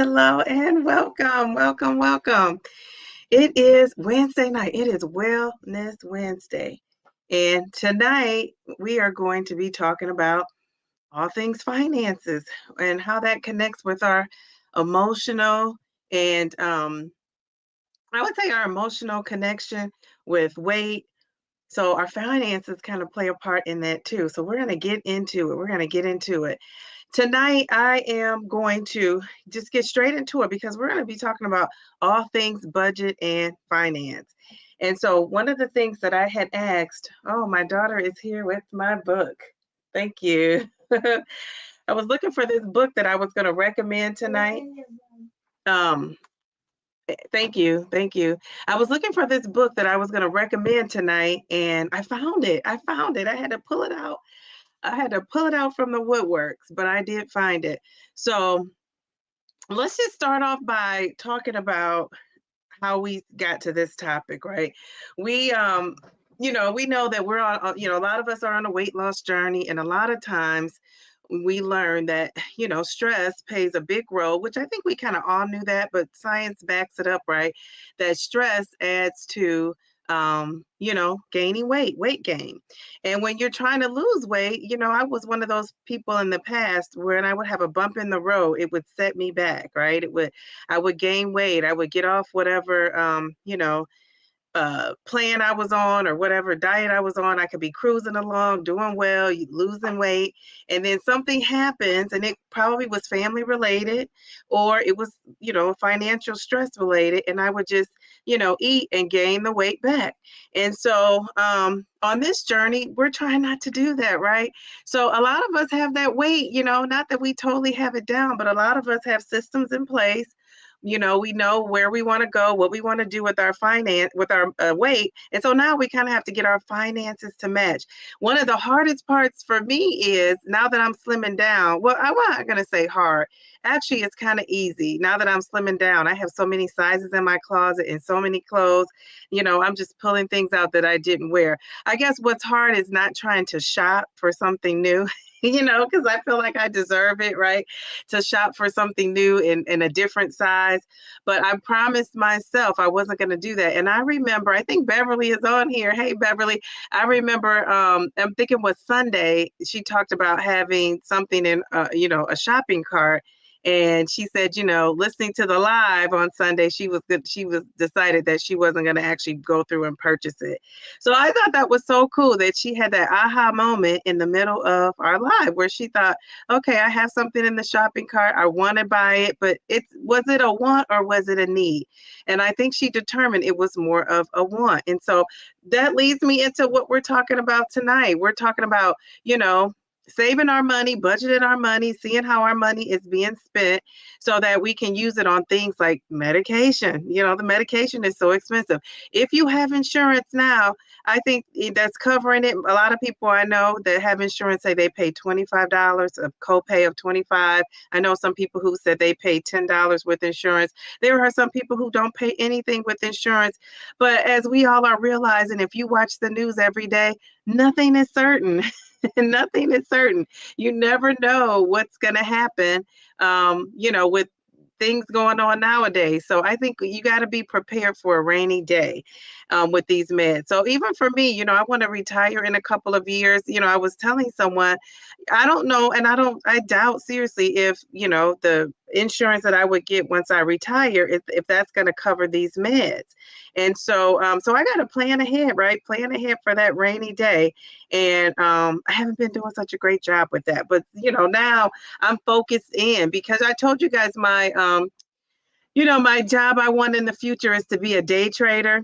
Hello and welcome, welcome, welcome. It is Wednesday night. It is Wellness Wednesday. And tonight we are going to be talking about all things finances and how that connects with our emotional and I would say our emotional connection with weight. So our finances kind of play a part in that too. So we're going to get into it. We're going to get into it. Tonight, I am going to just get straight into it because we're going to be talking about all things budget and finance. And so, one of the things that I had asked, oh, my daughter is here with my book. Thank you. I was looking for this book that I was going to recommend tonight. Um, Thank you. Thank you. I was looking for this book that I was going to recommend tonight, and I found it. I found it. I had to pull it out. I had to pull it out from the woodworks, but I did find it. So let's just start off by talking about how we got to this topic, right? We, we know that we're on, a lot of us are on a weight loss journey, and a lot of times we learn that, stress plays a big role, which I think we kind of all knew that, but science backs it up, right? That stress adds to gaining weight gain. And when you're trying to lose weight, I was one of those people in the past when I would have a bump in the road, it would set me back, right? I would gain weight. I would get off whatever, plan I was on or whatever diet I was on. I could be cruising along, doing well, losing weight, and then something happens, and it probably was family related, or it was, financial stress related, and I would just, eat and gain the weight back. And so, on this journey, we're trying not to do that, right? So a lot of us have that weight, not that we totally have it down, but a lot of us have systems in place. We know where we want to go, what we want to do with our weight. And so now we kind of have to get our finances to match. One of the hardest parts for me is now that I'm slimming down. Well, I'm not going to say hard. Actually, it's kind of easy. Now that I'm slimming down, I have so many sizes in my closet and so many clothes. I'm just pulling things out that I didn't wear. I guess what's hard is not trying to shop for something new. Because I feel like I deserve it, right? To shop for something new in a different size. But I promised myself I wasn't going to do that. And I remember, I think Beverly is on here. Hey, Beverly. I remember, I'm thinking it was Sunday, she talked about having something in, a shopping cart. And she said, listening to the live on Sunday, she was good. She was decided that she wasn't going to actually go through and purchase it. So I thought that was so cool that she had that aha moment in the middle of our live where she thought, okay, I have something in the shopping cart. I want to buy it, but was it a want or was it a need? And I think she determined it was more of a want. And so that leads me into what we're talking about tonight. We're talking about, saving our money, budgeting our money, seeing how our money is being spent so that we can use it on things like medication. The medication is so expensive. If you have insurance now, I think that's covering it. A lot of people I know that have insurance say they pay $25, a copay of $25. I know some people who said they pay $10 with insurance. There are some people who don't pay anything with insurance. But as we all are realizing, if you watch the news every day, nothing is certain. Nothing is certain. You never know what's going to happen, with things going on nowadays. So I think you got to be prepared for a rainy day with these meds. So even for me, I want to retire in a couple of years. I was telling someone, I don't know, and I doubt seriously if, the insurance that I would get once I retire, if that's going to cover these meds. And so, so I got to plan ahead, right? Plan ahead for that rainy day. And I haven't been doing such a great job with that. But, now I'm focused in because I told you guys my job I want in the future is to be a day trader.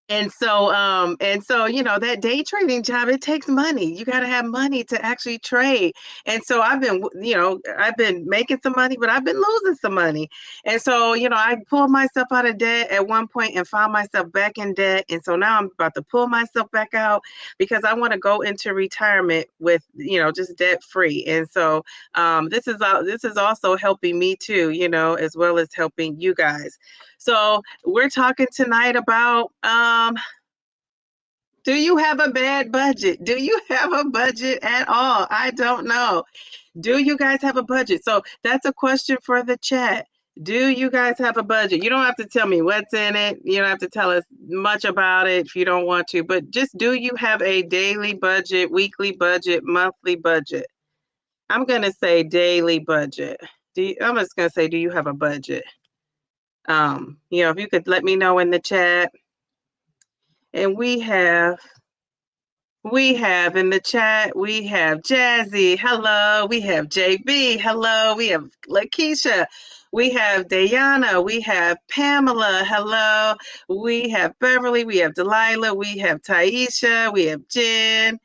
And so, that day trading job, it takes money. You got to have money to actually trade. And so I've been making some money, but I've been losing some money. And so, I pulled myself out of debt at one point and found myself back in debt. And so now I'm about to pull myself back out because I want to go into retirement with, just debt free. And so, this is also helping me too, as well as helping you guys. So we're talking tonight about, do you have a bad budget? Do you have a budget at all? I don't know. Do you guys have a budget? So that's a question for the chat. Do you guys have a budget? You don't have to tell me what's in it. You don't have to tell us much about it if you don't want to, but just do you have a daily budget, weekly budget, monthly budget? I'm going to say daily budget. I'm just going to say, do you have a budget? If you could let me know in the chat. And we have in the chat, we have Jazzy, hello. We have JB, hello. We have Lakeisha. We have Dayana. We have Pamela, hello. We have Beverly. We have Delilah. We have Taisha. We have Jen.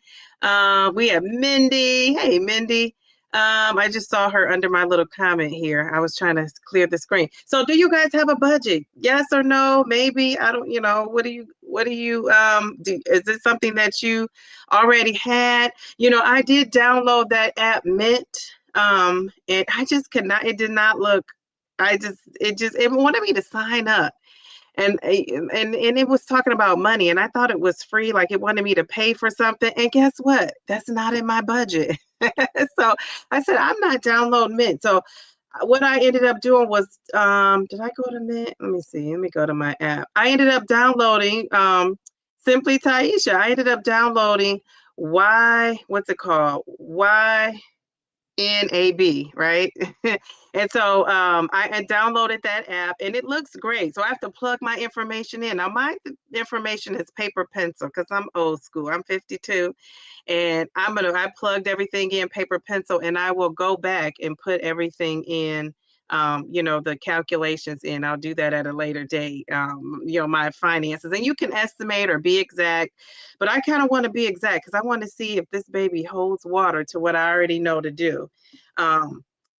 We have Mindy. Hey, Mindy. I just saw her under my little comment here. I was trying to clear the screen. So do you guys have a budget? Yes or no? Maybe. I don't, what do you do? Is this something that you already had? I did download that app Mint. And I just could not, it did not look, it wanted me to sign up. And it was talking about money, and I thought it was free, like it wanted me to pay for something. And guess what? That's not in my budget. So I said, I'm not downloading Mint. So what I ended up doing was, did I go to Mint? Let me see. Let me go to my app. I ended up downloading Simply Taisha. I ended up downloading what's it called? YNAB, right? And so I downloaded that app, and it looks great. So I have to plug my information in. Now my information is paper pencil because I'm old school. I'm 52, and I plugged everything in paper pencil, and I will go back and put everything in. The calculations in. I'll do that at a later date. My finances, and you can estimate or be exact, but I kind of want to be exact because I want to see if this baby holds water to what I already know to do.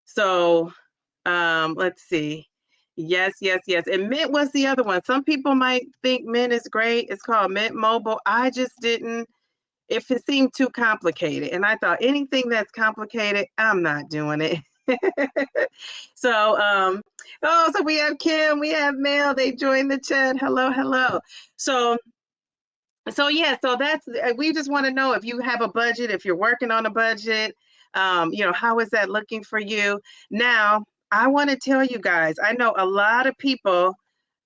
So let's see. Yes, yes, yes. And Mint was the other one. Some people might think Mint is great. It's called Mint Mobile. I just didn't. If it seemed too complicated, and I thought anything that's complicated, I'm not doing it. So, so we have Kim, we have Mel. They joined the chat. Hello, hello. So yeah, so that's, we just want to know if you have a budget, if you're working on a budget, how is that looking for you? Now, I want to tell you guys, I know a lot of people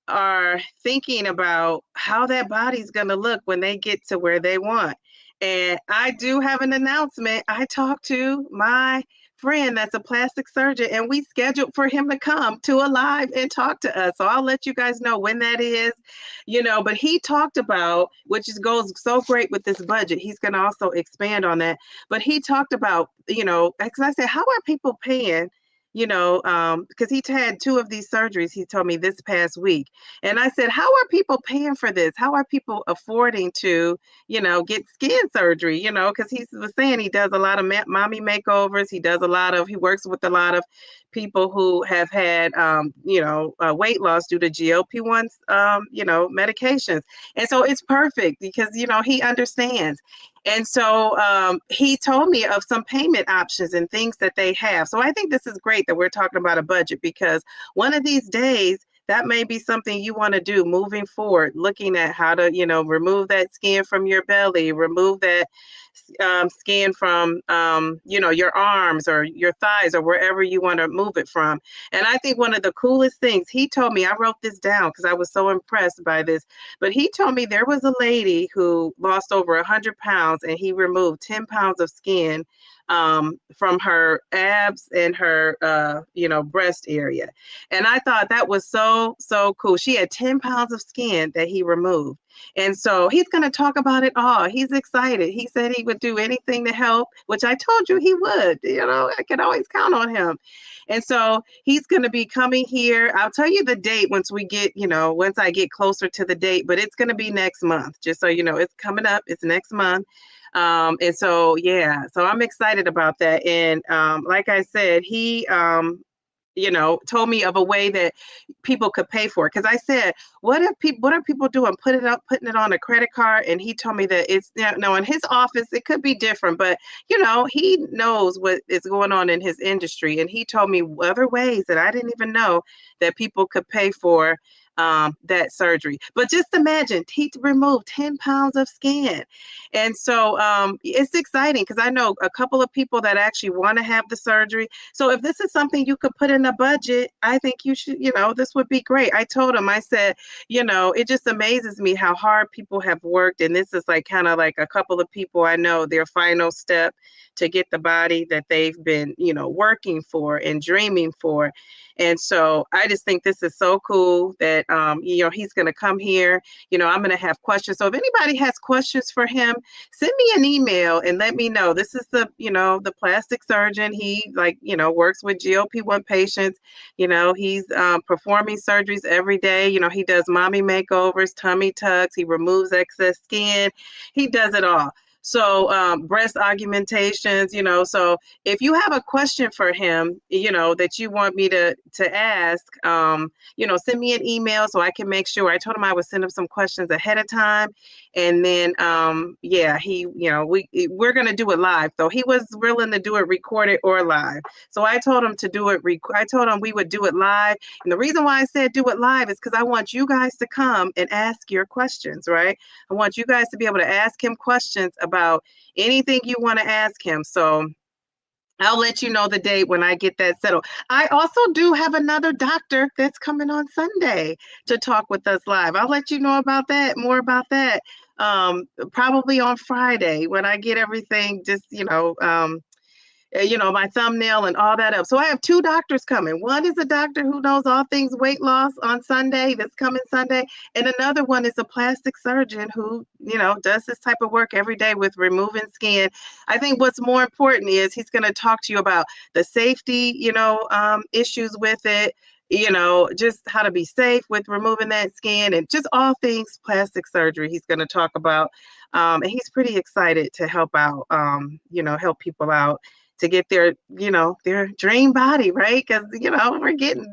are thinking about how that body's going to look when they get to where they want. And I do have an announcement. I talked to my friend that's a plastic surgeon, and we scheduled for him to come to a live and talk to us. So I'll let you guys know when that is, but he talked about, which goes so great with this budget. He's going to also expand on that. But he talked about, because I said, how are people paying? Because he had 2 of these surgeries, he told me this past week. And I said, how are people paying for this? How are people affording to, get skin surgery? Because he was saying he does a lot of mommy makeovers. He works with a lot of people who have had, weight loss due to GLP-1, medications. And so it's perfect because, he understands. And so he told me of some payment options and things that they have. So I think this is great that we're talking about a budget, because one of these days, that may be something you want to do moving forward, looking at how to, remove that skin from your belly, remove that skin from, your arms or your thighs or wherever you want to move it from. And I think one of the coolest things he told me, I wrote this down because I was so impressed by this, but he told me there was a lady who lost over 100 pounds, and he removed 10 pounds of skin from her abs and her, breast area. And I thought that was so, so cool. She had 10 pounds of skin that he removed. And so he's going to talk about it all. He's excited. He said he would do anything to help, which I told you he would. I can always count on him. And so he's going to be coming here. I'll tell you the date once I get closer to the date, but it's going to be next month. Just so you know, it's coming up. It's next month. And so, yeah, so I'm excited about that. And like I said, he, told me of a way that people could pay for it. Because I said, what are people doing? Putting it on a credit card? And he told me that it's, in his office, it could be different, but he knows what is going on in his industry. And he told me other ways that I didn't even know that people could pay for that surgery. But just imagine, he removed 10 pounds of skin. And so it's exciting because I know a couple of people that actually want to have the surgery. So if this is something you could put in a budget, I think you should, this would be great. I told him, I said, it just amazes me how hard people have worked. And this is like kind of like a couple of people I know, their final step to get the body that they've been, working for and dreaming for. And so I just think this is so cool that, he's going to come here. I'm going to have questions. So if anybody has questions for him, send me an email and let me know. This is the plastic surgeon. He works with GLP-1 patients. He's performing surgeries every day. He does mommy makeovers, tummy tucks. He removes excess skin. He does it all. So breast augmentations, so if you have a question for him, that you want me to ask, send me an email so I can make sure. I told him I would send him some questions ahead of time. And then, we're going to do it live though. He was willing to do it recorded or live. So I told him to do it. I told him we would do it live. And the reason why I said do it live is because I want you guys to come and ask your questions, right? I want you guys to be able to ask him questions about anything you want to ask him. So I'll let you know the date when I get that settled. I also do have another doctor that's coming on Sunday to talk with us live. I'll let you know about that, more about that, probably on Friday when I get everything just, my thumbnail and all that up. So I have two doctors coming. One is a doctor who knows all things weight loss on Sunday, that's coming Sunday. And another one is a plastic surgeon who, does this type of work every day with removing skin. I think what's more important is he's going to talk to you about the safety, issues with it, just how to be safe with removing that skin and just all things plastic surgery he's going to talk about. And he's pretty excited to help out, help people out to get their dream body, right? Because,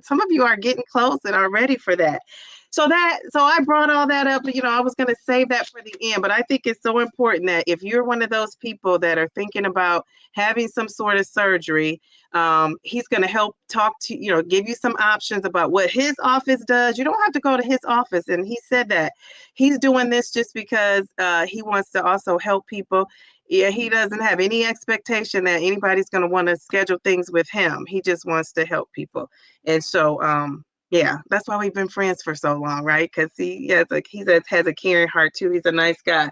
some of you are getting close and are ready for that. So I brought all that up, I was going to save that for the end, but I think it's so important that if you're one of those people that are thinking about having some sort of surgery, he's going to help talk to, give you some options about what his office does. You don't have to go to his office. And he said that he's doing this just because he wants to also help people. Yeah, he doesn't have any expectation that anybody's going to want to schedule things with him. He just wants to help people. And so, that's why we've been friends for so long, right? Because he has a caring heart too. He's a nice guy.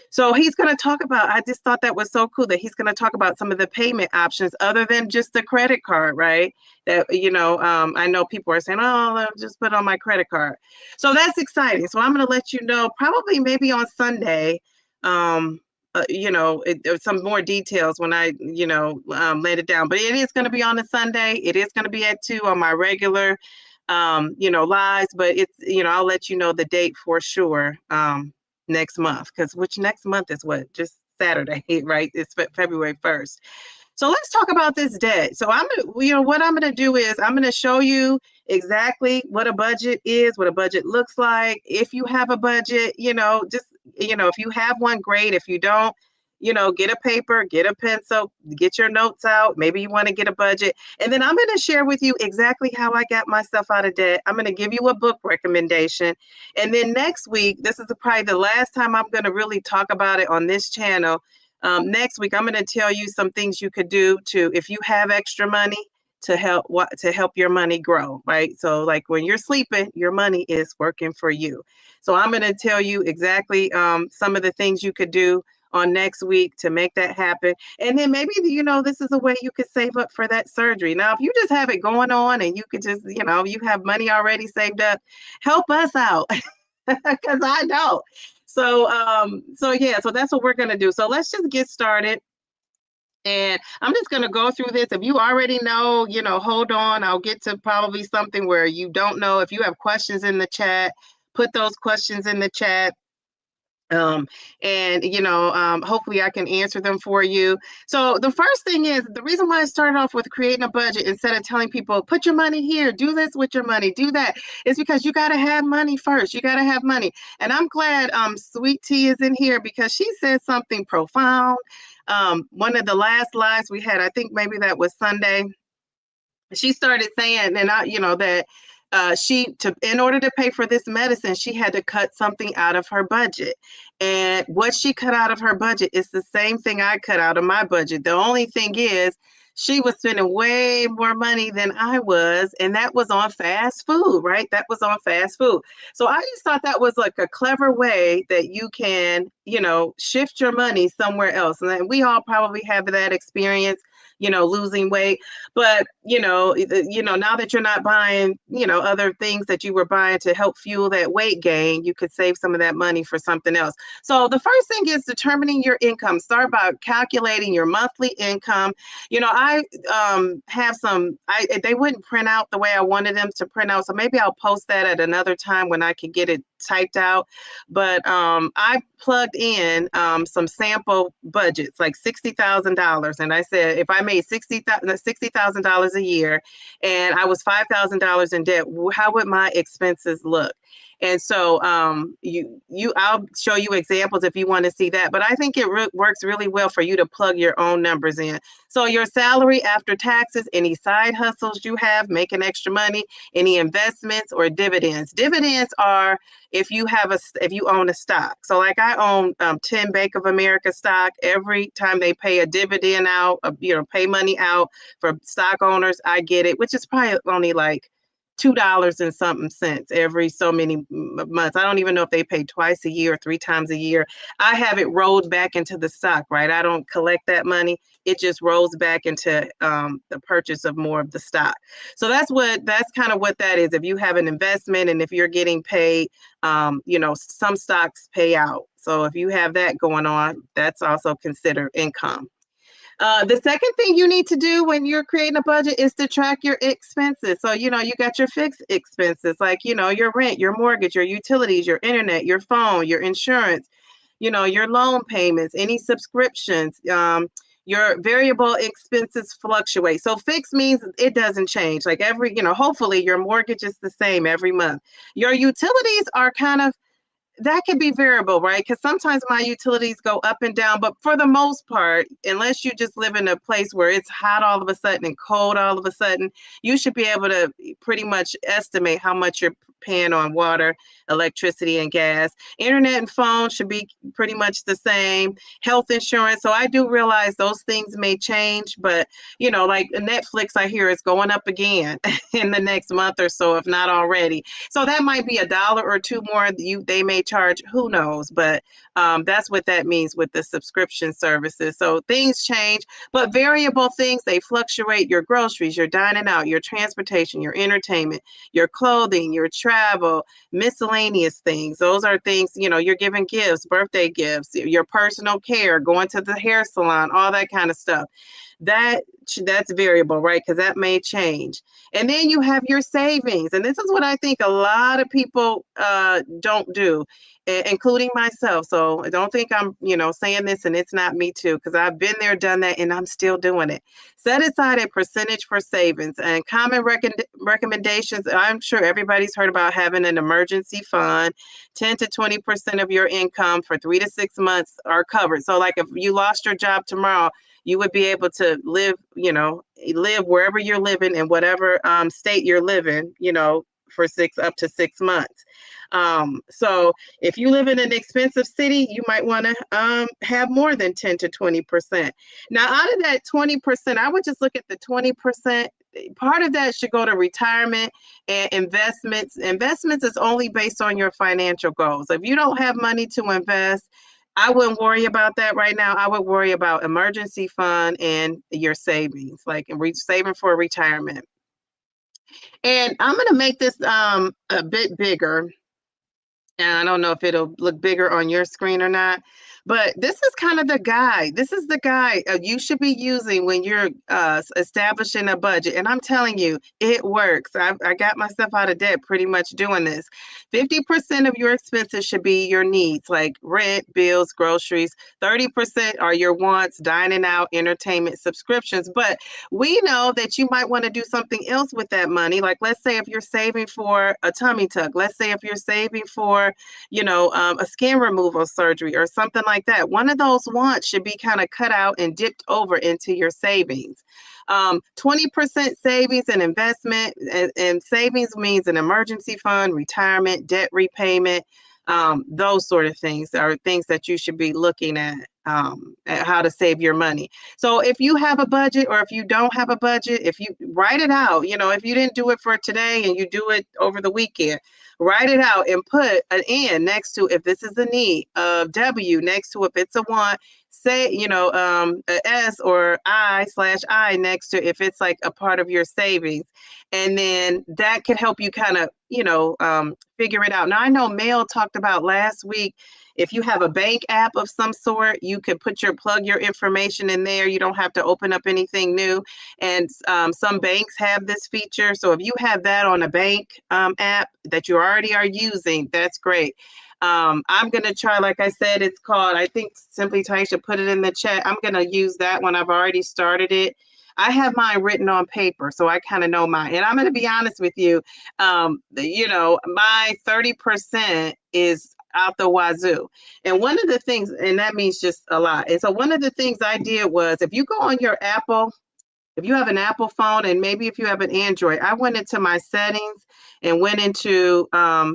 So he's going to talk about, I just thought that was so cool that he's going to talk about some of the payment options other than just the credit card, right? That, I know people are saying, oh, I'll just put on my credit card. So that's exciting. So I'm going to let you know probably maybe on Sunday, some more details when I, laid it down. But it is going to be on a Sunday. It is going to be at 2 on my regular, lives. But it's, I'll let you know the date for sure next month. Which next month is what? Just Saturday, right? It's February 1st. So let's talk about this debt. So what I'm going to do is I'm going to show you exactly what a budget is, what a budget looks like. If you have a budget, if you have one, great. If you don't, get a paper, get a pencil, get your notes out. Maybe you want to get a budget. And then I'm going to share with you exactly how I got myself out of debt. I'm going to give you a book recommendation. And then next week, this is probably the last time I'm going to really talk about it on this channel. Next week, I'm going to tell you some things you could do if you have extra money, to help your money grow, right? So like when you're sleeping, your money is working for you. So I'm going to tell you exactly some of the things you could do on next week to make that happen. And then maybe, this is a way you could save up for that surgery. Now, if you just have it going on and you could just, you have money already saved up, help us out because I don't. So that's what we're going to do. So let's just get started. And I'm just going to go through this. If you already know, hold on. I'll get to probably something where you don't know. If you have questions in the chat, put those questions in the chat. Hopefully I can answer them for you. So the first thing is, the reason why I started off with creating a budget instead of telling people, put your money here, do this with your money, do that, is because you got to have money first. You got to have money. And I'm glad Sweet Tea is in here because she said something profound. One of the last lives we had, I think maybe that was Sunday, she started saying, and that in order to pay for this medicine, she had to cut something out of her budget. And what she cut out of her budget is the same thing I cut out of my budget. The only thing is she was spending way more money than I was, and that was on fast food, right? That was on fast food. So I just thought that was like a clever way that you can, shift your money somewhere else. And then we all probably have that experience, losing weight. But, now that you're not buying, other things that you were buying to help fuel that weight gain, you could save some of that money for something else. So the first thing is determining your income. Start by calculating your monthly income. I have they wouldn't print out the way I wanted them to print out. So maybe I'll post that at another time when I can get it typed out. But I plugged in some sample budgets, like $60,000. And I said, if I made $60,000 a year and I was $5,000 in debt, how would my expenses look? And so I'll show you examples if you want to see that. But I think it works really well for you to plug your own numbers in. So your salary after taxes, any side hustles you have, making extra money, any investments or dividends. Dividends are if you own a stock. So like I own 10 Bank of America stock. Every time they pay a dividend out, pay money out for stock owners, I get it, which is probably only like $2 and something cents every so many months. I don't even know if they pay twice a year or 3 times a year. I have it rolled back into the stock, right? I don't collect that money. It just rolls back into the purchase of more of the stock. So that's kind of what that is. If you have an investment and if you're getting paid, some stocks pay out. So if you have that going on, that's also considered income. The second thing you need to do when you're creating a budget is to track your expenses. So, you got your fixed expenses, like, your rent, your mortgage, your utilities, your internet, your phone, your insurance, your loan payments, any subscriptions. Your variable expenses fluctuate. So fixed means it doesn't change. Like hopefully your mortgage is the same every month. Your utilities are kind of, that can be variable, right? Because sometimes my utilities go up and down, but for the most part, unless you just live in a place where it's hot all of a sudden and cold all of a sudden, you should be able to pretty much estimate how much you're paying on water, electricity, and gas. Internet and phone should be pretty much the same. Health insurance. So I do realize those things may change, but like Netflix, I hear is going up again in the next month or so, if not already. So that might be $1 or $2 more. They may charge, who knows? But that's what that means with the subscription services. So things change, but variable things, they fluctuate. Your groceries, your dining out, your transportation, your entertainment, your clothing, your travel, miscellaneous things. Those are things, you're giving gifts, birthday gifts, your personal care, going to the hair salon, all that kind of stuff. That's variable, right? Because that may change. And then you have your savings. And this is what I think a lot of people don't do, including myself. So I don't think I'm, saying this and it's not me too, because I've been there, done that, and I'm still doing it. Set aside a percentage for savings. And common recommendations, I'm sure everybody's heard about having an emergency fund. 10 to 20% of your income for 3 to 6 months are covered. So like if you lost your job tomorrow, you would be able to live wherever you're living in whatever state you're living, for up to 6 months. So if you live in an expensive city, you might want to have more than 10 to 20%. Now, out of that 20%, I would just look at the 20%. Part of that should go to retirement and investments. Investments is only based on your financial goals. If you don't have money to invest, I wouldn't worry about that right now. I would worry about emergency fund and your savings, like saving for retirement. And I'm going to make this a bit bigger. And I don't know if it'll look bigger on your screen or not, but this is kind of the guide. This is the guide you should be using when you're establishing a budget. And I'm telling you, it works. I got myself out of debt pretty much doing this. 50% of your expenses should be your needs, like rent, bills, groceries. 30% are your wants, dining out, entertainment, subscriptions. But we know that you might want to do something else with that money. Like, let's say if you're saving for a tummy tuck, let's say if you're saving for a skin removal surgery or something like that. One of those wants should be kind of cut out and dipped over into your savings. 20% savings and investment, and savings means an emergency fund, retirement, debt repayment. Those sort of things are things that you should be looking at how to save your money. So if you have a budget, or if you don't have a budget, if you write it out, if you didn't do it for today and you do it over the weekend, write it out and put an N next to if this is a need, a W next to if it's a want, say, a S or I/I next to if it's like a part of your savings. And then that could help you kind of, figure it out. Now, I know Mel talked about last week, if you have a bank app of some sort, you could plug your information in there. You don't have to open up anything new. And some banks have this feature. So if you have that on a bank app that you already are using, that's great. I'm going to try, like I said, it's called, I think Simply Taisha put it in the chat. I'm going to use that one. I've already started it. I have mine written on paper, so I kind of know mine. And I'm going to be honest with you, my 30% is out the wazoo. And one of the things, and that means just a lot. And so one of the things I did was, if you go on your Apple, if you have an Apple phone, and maybe if you have an Android, I went into my settings and went into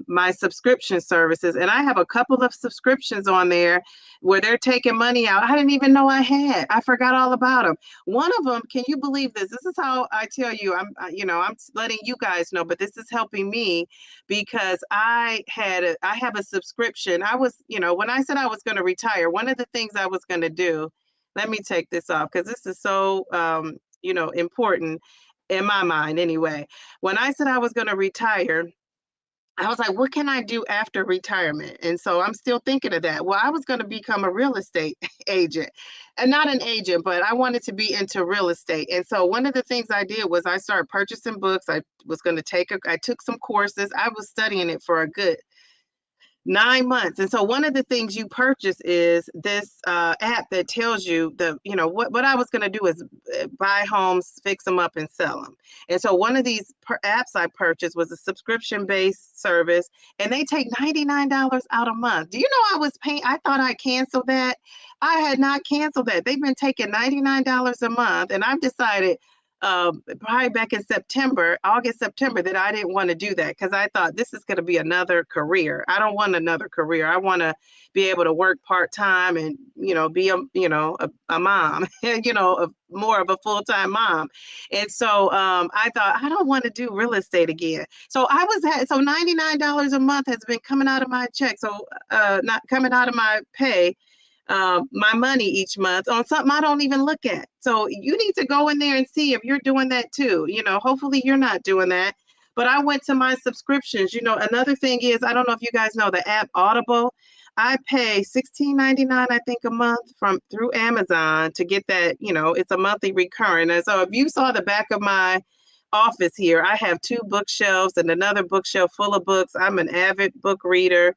my subscription services. And I have a couple of subscriptions on there where they're taking money out. I didn't even know I had. I forgot all about them. One of them, can you believe this? This is how I tell you, I'm letting you guys know, but this is helping me because I have a subscription. I was, when I said I was going to retire, one of the things I was going to do, let me take this off because this is so important in my mind anyway. When I said I was going to retire, I was like, what can I do after retirement? And so I'm still thinking of that. Well, I was going to become a real estate agent, and not an agent, but I wanted to be into real estate. And so one of the things I did was I started purchasing books. I took some courses. I was studying it for a good 9 months. And so one of the things you purchase is this app that tells you what I was going to do is buy homes, fix them up, and sell them. And so one of these apps I purchased was a subscription-based service, and they take $99 out a month. Do you know I was paying? I thought I canceled that. I had not canceled that. They've been taking $99 a month, and I've decided probably back in August, September, that I didn't want to do that because I thought this is going to be another career. I don't want another career. I want to be able to work part-time and, be a mom, more of a full-time mom. And so I thought, I don't want to do real estate again. So so $99 a month has been coming out of my check. So not coming out of my pay, my money each month on something I don't even look at. So you need to go in there and see if you're doing that too. Hopefully you're not doing that. But I went to my subscriptions. Another thing is, I don't know if you guys know the app Audible. I pay $16.99, I think, a month through Amazon to get that. It's a monthly recurring. And so if you saw the back of my office here, I have 2 bookshelves and another bookshelf full of books. I'm an avid book reader.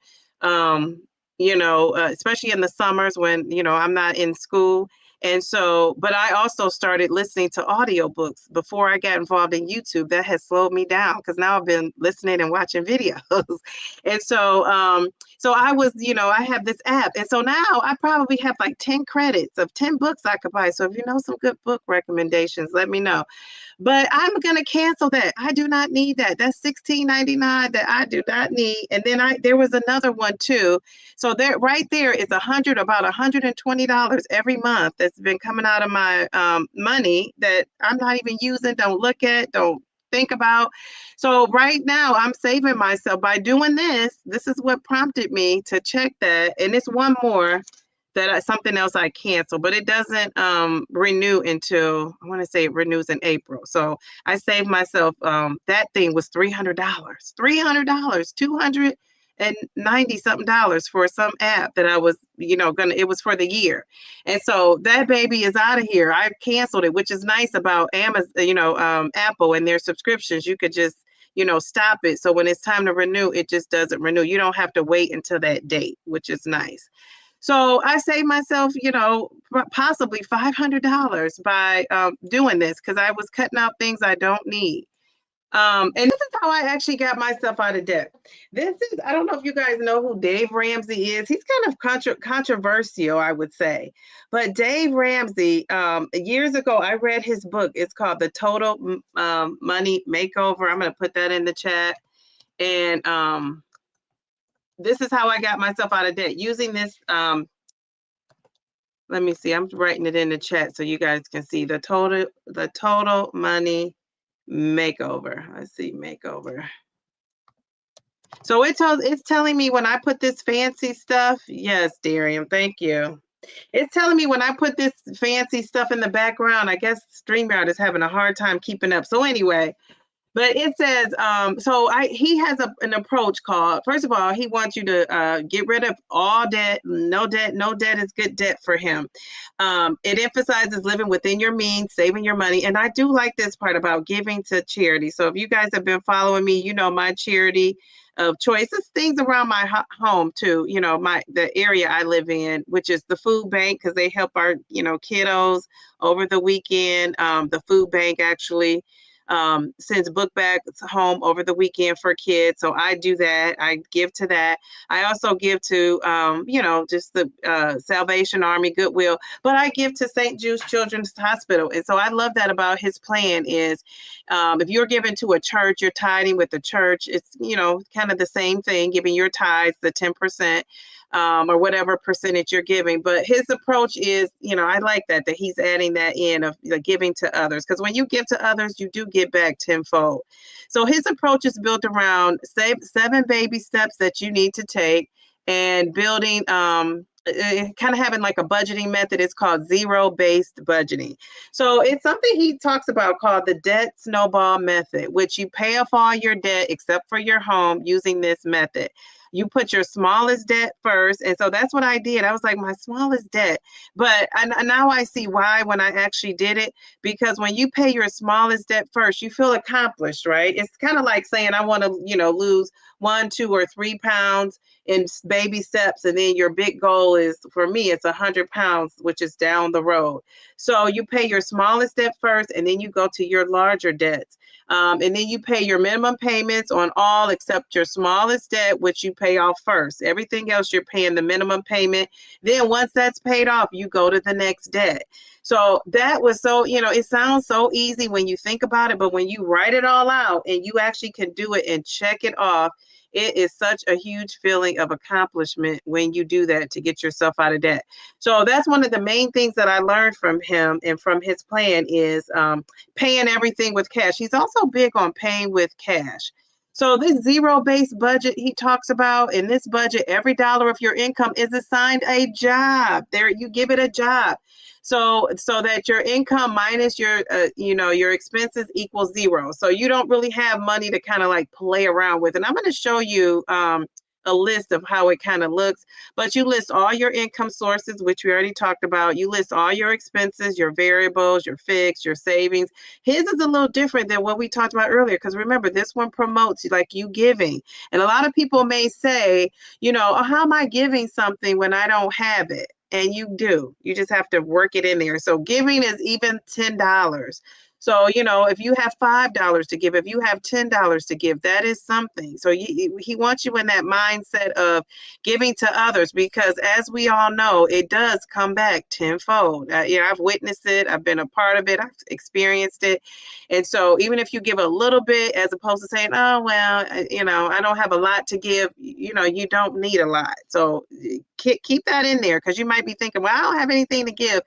Especially in the summers when, I'm not in school. And so, but I also started listening to audiobooks before I got involved in YouTube. That has slowed me down because now I've been listening and watching videos. And so, I was, I have this app. And so now I probably have like 10 credits of 10 books I could buy. So if you know some good book recommendations, let me know. But I'm going to cancel that. I do not need that. That's $16.99 that I do not need. And then there was another one too. So there, right there is about $120 every month that's been coming out of my money that I'm not even using, don't look at, don't think about. So right now I'm saving myself by doing this. This is what prompted me to check that. And it's one more something else I cancel, but it doesn't renew until, I want to say it renews in April. So I saved myself, that thing was $300, $290 something for some app that I was, it was for the year. And so that baby is out of here. I canceled it, which is nice about Amazon, Apple and their subscriptions. You could just, stop it. So when it's time to renew, it just doesn't renew. You don't have to wait until that date, which is nice. So I saved myself, possibly $500 by doing this because I was cutting out things I don't need. And this is how I actually got myself out of debt. I don't know if you guys know who Dave Ramsey is. He's kind of controversial, I would say. But Dave Ramsey, years ago, I read his book. It's called The Total Money Makeover. I'm going to put that in the chat. And this is how I got myself out of debt using this. Let me see. I'm writing it in the chat so you guys can see the total money makeover. Let's see, makeover. So it's telling me when I put this fancy stuff. Yes, Darian, thank you. It's telling me when I put this fancy stuff in the background. I guess StreamYard is having a hard time keeping up. So anyway, but it says, he has an approach called, first of all, he wants you to get rid of all debt. No debt is good debt for him. It emphasizes living within your means, saving your money. And I do like this part about giving to charity. So if you guys have been following me, you know, my charity of choice is things around my home too, you know, the area I live in, which is the food bank, because they help our, you know, kiddos over the weekend. The food bank actually sends book bags home over the weekend for kids. So I do that. I give to that. I also give to, you know, just the Salvation Army, Goodwill, but I give to St. Jude's Children's Hospital. And so I love that about his plan is if you're giving to a church, you're tithing with the church. It's, you know, kind of the same thing, giving your tithes, the 10%. Or whatever percentage you're giving. But his approach is, you know, I like that he's adding that in of giving to others. Because when you give to others, you do get back tenfold. So his approach is built around 7 baby steps that you need to take and building, kind of having like a budgeting method. It's called zero-based budgeting. So it's something he talks about called the debt snowball method, which you pay off all your debt except for your home using this method. You put your smallest debt first. And so that's what I did. I was like, my smallest debt. But now I see why when I actually did it, because when you pay your smallest debt first, you feel accomplished, right? It's kind of like saying, I want to, you know, lose 1, 2, or 3 pounds in baby steps. And then your big goal is, for me, it's 100 pounds, which is down the road. So you pay your smallest debt first, and then you go to your larger debts. And then you pay your minimum payments on all except your smallest debt, which you pay off first. Everything else, you're paying the minimum payment. Then once that's paid off, you go to the next debt. So that was so, you know, it sounds so easy when you think about it, but when you write it all out and you actually can do it and check it off, it is such a huge feeling of accomplishment when you do that to get yourself out of debt. So that's one of the main things that I learned from him and from his plan is paying everything with cash. He's also big on paying with cash. So this zero-based budget he talks about, in this budget, every dollar of your income is assigned a job. There, you give it a job. So that your income minus your, you know, your expenses equals 0. So you don't really have money to kind of like play around with. And I'm going to show you a list of how it kind of looks, but you list all your income sources, which we already talked about. You list all your expenses, your variables, your fixed, your savings. His is a little different than what we talked about earlier, because remember, this one promotes like you giving. And a lot of people may say, you know, oh, how am I giving something when I don't have it? And you do. You just have to work it in there. So giving is even $10. So, you know, if you have $5 to give, if you have $10 to give, that is something. So he wants you in that mindset of giving to others, because as we all know, it does come back tenfold. You know, I've witnessed it. I've been a part of it. I've experienced it. And so even if you give a little bit, as opposed to saying, oh, well, you know, I don't have a lot to give, you know, you don't need a lot. So keep that in there, because you might be thinking, well, I don't have anything to give.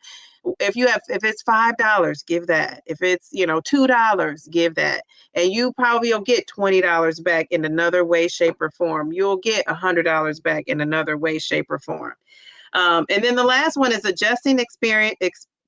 If it's $5, give that. If it's, you know, $2, give that. And you probably will get $20 back in another way, shape, or form. You'll get $100 back in another way, shape, or form. And then the last one is adjusting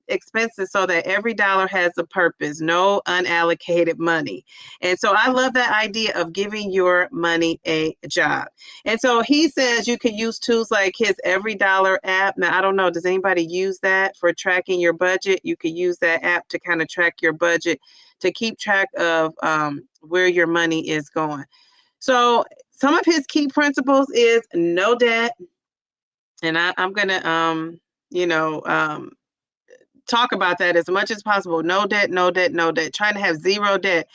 expenses so that every dollar has a purpose, no unallocated money. And so I love that idea of giving your money a job. And so he says you can use tools like his Every Dollar app. Now, I don't know, does anybody use that for tracking your budget? You could use that app to kind of track your budget, to keep track of where your money is going. So some of his key principles is no debt. And I'm going to, you know, talk about that as much as possible. No debt, no debt, no debt. Trying to have zero debt.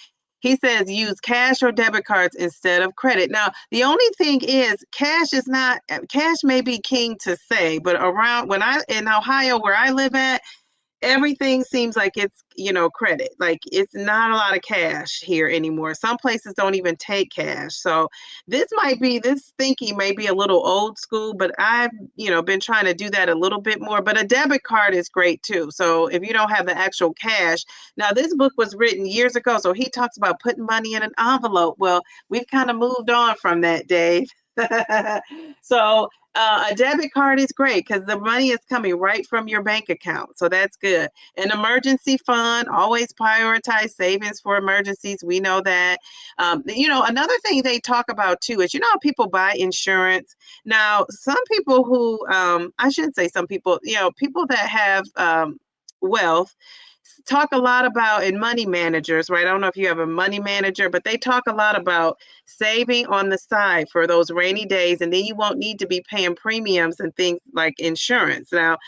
He says use cash or debit cards instead of credit. Now, the only thing is cash may be king to say, but around when I in Ohio where I live at, everything seems like it's, credit. Like it's not a lot of cash here anymore. Some places don't even take cash. So this thinking may be a little old school, but I've, been trying to do that a little bit more. But a debit card is great too. So if you don't have the actual cash, now this book was written years ago. So he talks about putting money in an envelope. Well, we've kind of moved on from that, Dave. So a debit card is great because the money is coming right from your bank account. So that's good. An emergency fund, always prioritize savings for emergencies. We know that. Another thing they talk about too is, how people buy insurance. Now, some people who, I shouldn't say some people, people that have wealth, talk a lot about, and money managers, right? I don't know if you have a money manager, but they talk a lot about saving on the side for those rainy days, and then you won't need to be paying premiums and things like insurance. Now,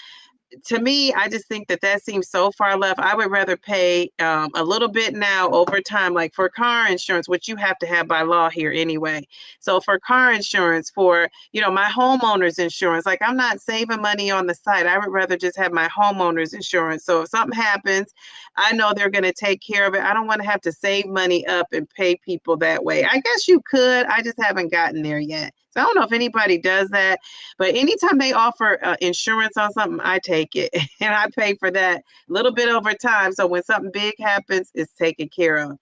to me, I just think that seems so far left. I would rather pay a little bit now over time, like for car insurance, which you have to have by law here anyway. So for car insurance, for, my homeowner's insurance, like I'm not saving money on the side. I would rather just have my homeowner's insurance. So if something happens, I know they're going to take care of it. I don't want to have to save money up and pay people that way. I guess you could. I just haven't gotten there yet. So I don't know if anybody does that, but anytime they offer insurance on something, I take it and I pay for that a little bit over time. So when something big happens, it's taken care of.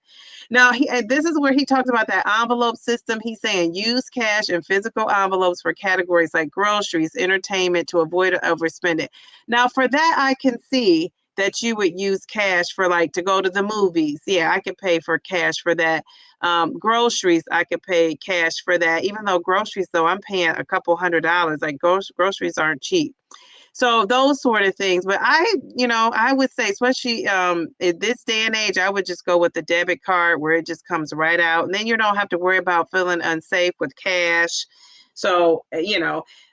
Now, this is where he talks about that envelope system. He's saying use cash and physical envelopes for categories like groceries, entertainment to avoid overspending. Now, for that, I can see that you would use cash for like to go to the movies. Yeah, I could pay for cash for that. Groceries, I could pay cash for that. Even though groceries, though, I'm paying a couple $100. Like groceries aren't cheap. So those sort of things. But I would say, especially in this day and age, I would just go with the debit card where it just comes right out. And then you don't have to worry about feeling unsafe with cash. So,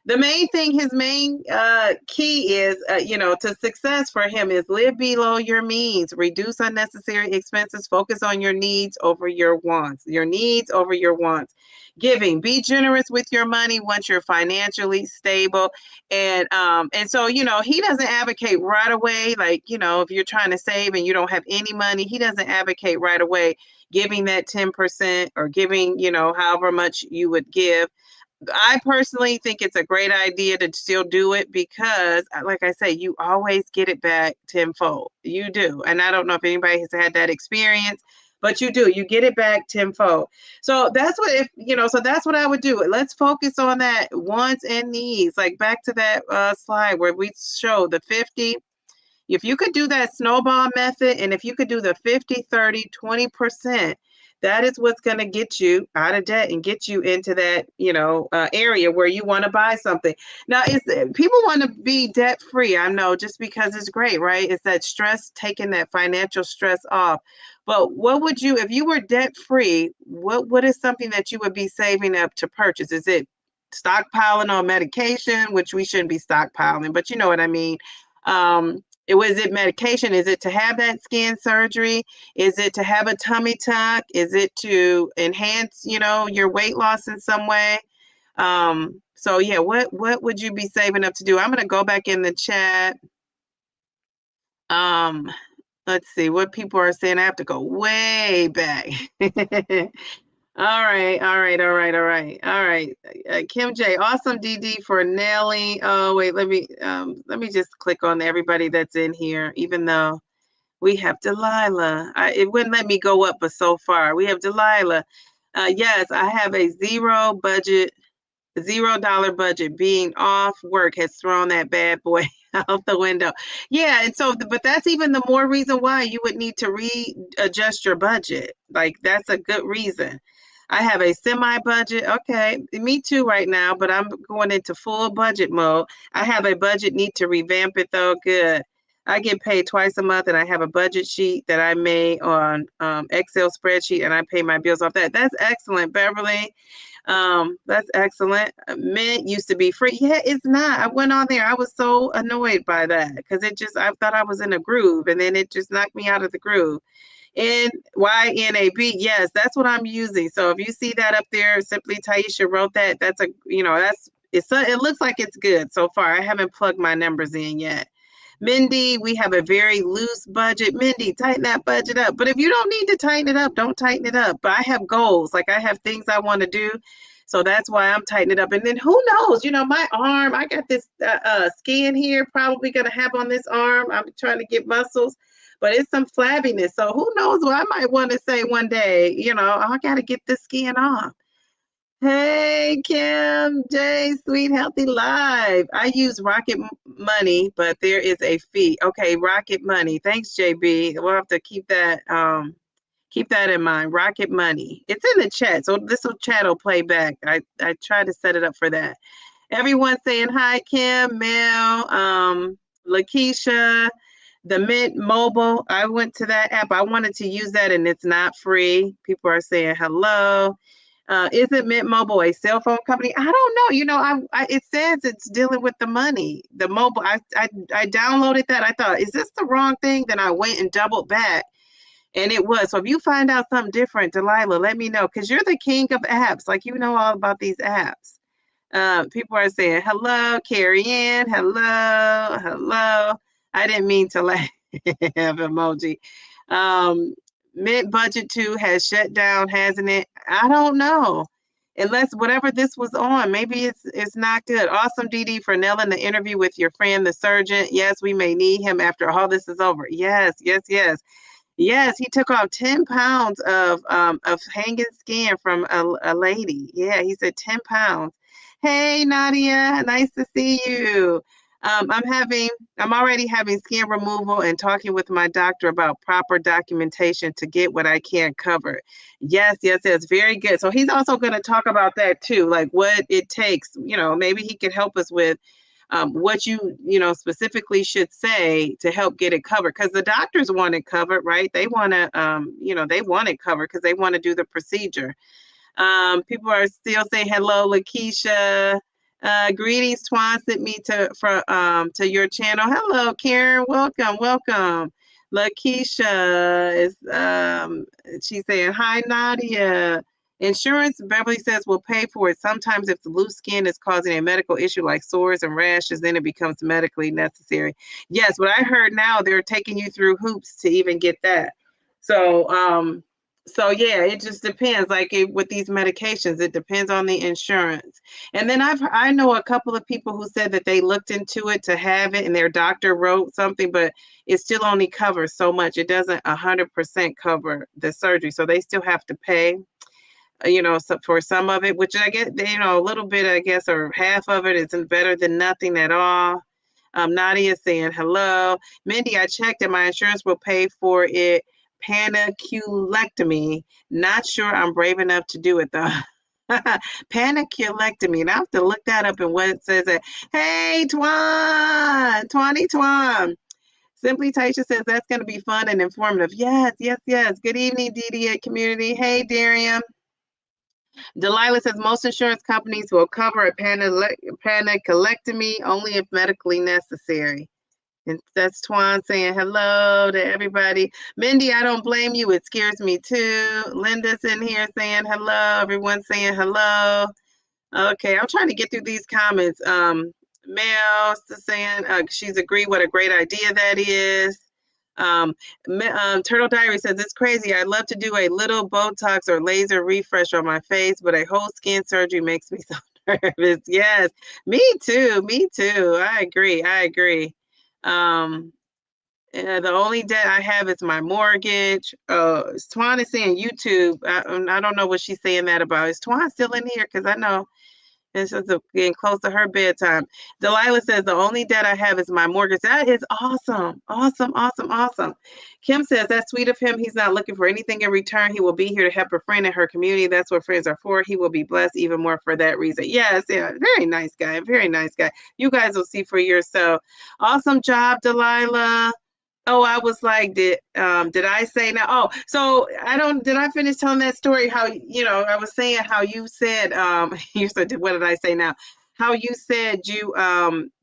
the main thing, his main key is, to success for him is live below your means, reduce unnecessary expenses, focus on your needs over your wants, Giving, be generous with your money once you're financially stable. And so, he doesn't advocate right away, like, if you're trying to save and you don't have any money, he doesn't advocate right away giving that 10% or giving, however much you would give. I personally think it's a great idea to still do it because, like I say, you always get it back tenfold. You do. And I don't know if anybody has had that experience, but you do. You get it back tenfold. So that's what I would do. Let's focus on that wants and needs. Like back to that slide where we show the 50. If you could do that snowball method, and if you could do the 50, 30, 20%, that is what's going to get you out of debt and get you into that, area where you want to buy something. Now, people want to be debt free. I know, just because it's great, right? It's that stress, taking that financial stress off. But what would you, if you were debt free, what is something that you would be saving up to purchase? Is it stockpiling on medication, which we shouldn't be stockpiling, but you know what I mean? Was it medication? Is it to have that skin surgery? Is it to have a tummy tuck? Is it to enhance, your weight loss in some way? So yeah, what would you be saving up to do? I'm gonna go back in the chat. Let's see what people are saying. I have to go way back. All right. Kim J, awesome DD for Nelly. Oh wait, let me just click on everybody that's in here, even though we have Delilah. It wouldn't let me go up, but so far we have Delilah. Yes, I have a $0 budget. Being off work has thrown that bad boy out the window. Yeah, and so, but that's even the more reason why you would need to readjust your budget. Like that's a good reason. I have a semi-budget. Okay, me too right now, but I'm going into full budget mode. I have a budget, need to revamp it though. Good. I get paid twice a month and I have a budget sheet that I made on Excel spreadsheet and I pay my bills off that. That's excellent, Beverly. That's excellent. Mint used to be free. Yeah, it's not. I went on there. I was so annoyed by that because I thought I was in a groove and then it just knocked me out of the groove. NYNAB. Yes, that's what I'm using. So if you see that up there, Simply Taisha wrote that. That's it looks like it's good so far. I haven't plugged my numbers in yet. Mindy, we have a very loose budget. Mindy, tighten that budget up. But if you don't need to tighten it up, don't tighten it up. But I have goals. Like I have things I want to do. So that's why I'm tightening it up. And then who knows, my arm, I got this skin here, probably going to have on this arm. I'm trying to get muscles, but it's some flabbiness. So who knows what I might want to say one day, I got to get this skin off. Hey, Kim, J, Sweet Healthy Live. I use Rocket Money, but there is a fee. Okay, Rocket Money. Thanks, JB. We'll have to keep that in mind. Rocket Money. It's in the chat, so chat will play back. I tried to set it up for that. Everyone saying hi, Kim, Mel, Lakeisha, the Mint Mobile. I went to that app. I wanted to use that, and it's not free. People are saying hello. Isn't Mint Mobile a cell phone company? I don't know. It says it's dealing with the money. The mobile. I downloaded that. I thought, is this the wrong thing? Then I went and doubled back, and it was. So if you find out something different, Delilah, let me know, because you're the king of apps. Like, all about these apps. People are saying hello, Carrie Ann. Hello, hello. I didn't mean to laugh. Emoji. Mint Budget 2 has shut down, hasn't it? I don't know. Unless whatever this was on, maybe it's not good. Awesome, DD, for nailing the interview with your friend, the surgeon. Yes, we may need him after all this is over. Yes, yes, yes. Yes, he took off 10 pounds of hanging skin from a lady. Yeah, he said 10 pounds. Hey, Nadia, nice to see you. I'm already having skin removal and talking with my doctor about proper documentation to get what I can cover. Yes, yes, yes, very good. So he's also going to talk about that too, like what it takes. Maybe he could help us with what you specifically should say to help get it covered, because the doctors want it covered, right? They want to, they want it covered because they want to do the procedure. People are still saying hello, Lakeisha. Greetings, Twan sent me to your channel. Hello, Karen. Welcome, welcome. Lakeisha is she's saying hi, Nadia. Insurance, Beverly says, will pay for it. Sometimes if the loose skin is causing a medical issue like sores and rashes, then it becomes medically necessary. Yes, but I heard now they're taking you through hoops to even get that. So yeah, it just depends. Like with these medications, it depends on the insurance. And then I know a couple of people who said that they looked into it to have it, and their doctor wrote something, but it still only covers so much. It doesn't 100% cover the surgery, so they still have to pay. For some of it, which I get, a little bit, I guess, or half of it isn't better than nothing at all. Nadia saying hello. Mindy, I checked and my insurance will pay for it. Paniculectomy. Not sure I'm brave enough to do it though. Paniculectomy. And I have to look that up and what it says. Hey, Twan. Simply Taisha says that's going to be fun and informative. Yes, yes, yes. Good evening, DDA community. Hey, Darian. Delilah says most insurance companies will cover a paniculectomy only if medically necessary. And that's Twan saying hello to everybody. Mindy, I don't blame you. It scares me too. Linda's in here saying hello. Everyone's saying hello. Okay, I'm trying to get through these comments. Mel saying she's agreed what a great idea that is. Turtle Diary says it's crazy. I'd love to do a little Botox or laser refresh on my face, but a whole skin surgery makes me so nervous. Yes, me too. Me too. I agree. The only debt I have is my mortgage. Twan is saying YouTube. I don't know what she's saying that about. Is Twan still in here? Because I know it's just getting close to her bedtime. Delilah says, the only debt I have is my mortgage. That is awesome. Awesome, awesome, awesome. Kim says, that's sweet of him. He's not looking for anything in return. He will be here to help a friend in her community. That's what friends are for. He will be blessed even more for that reason. Yes, yeah, very nice guy. Very nice guy. You guys will see for yourself. Awesome job, Delilah. Oh, I was like, did I say now? Oh, so did I finish telling that story? How, I was saying how you said, you said, what did I say now? how you said you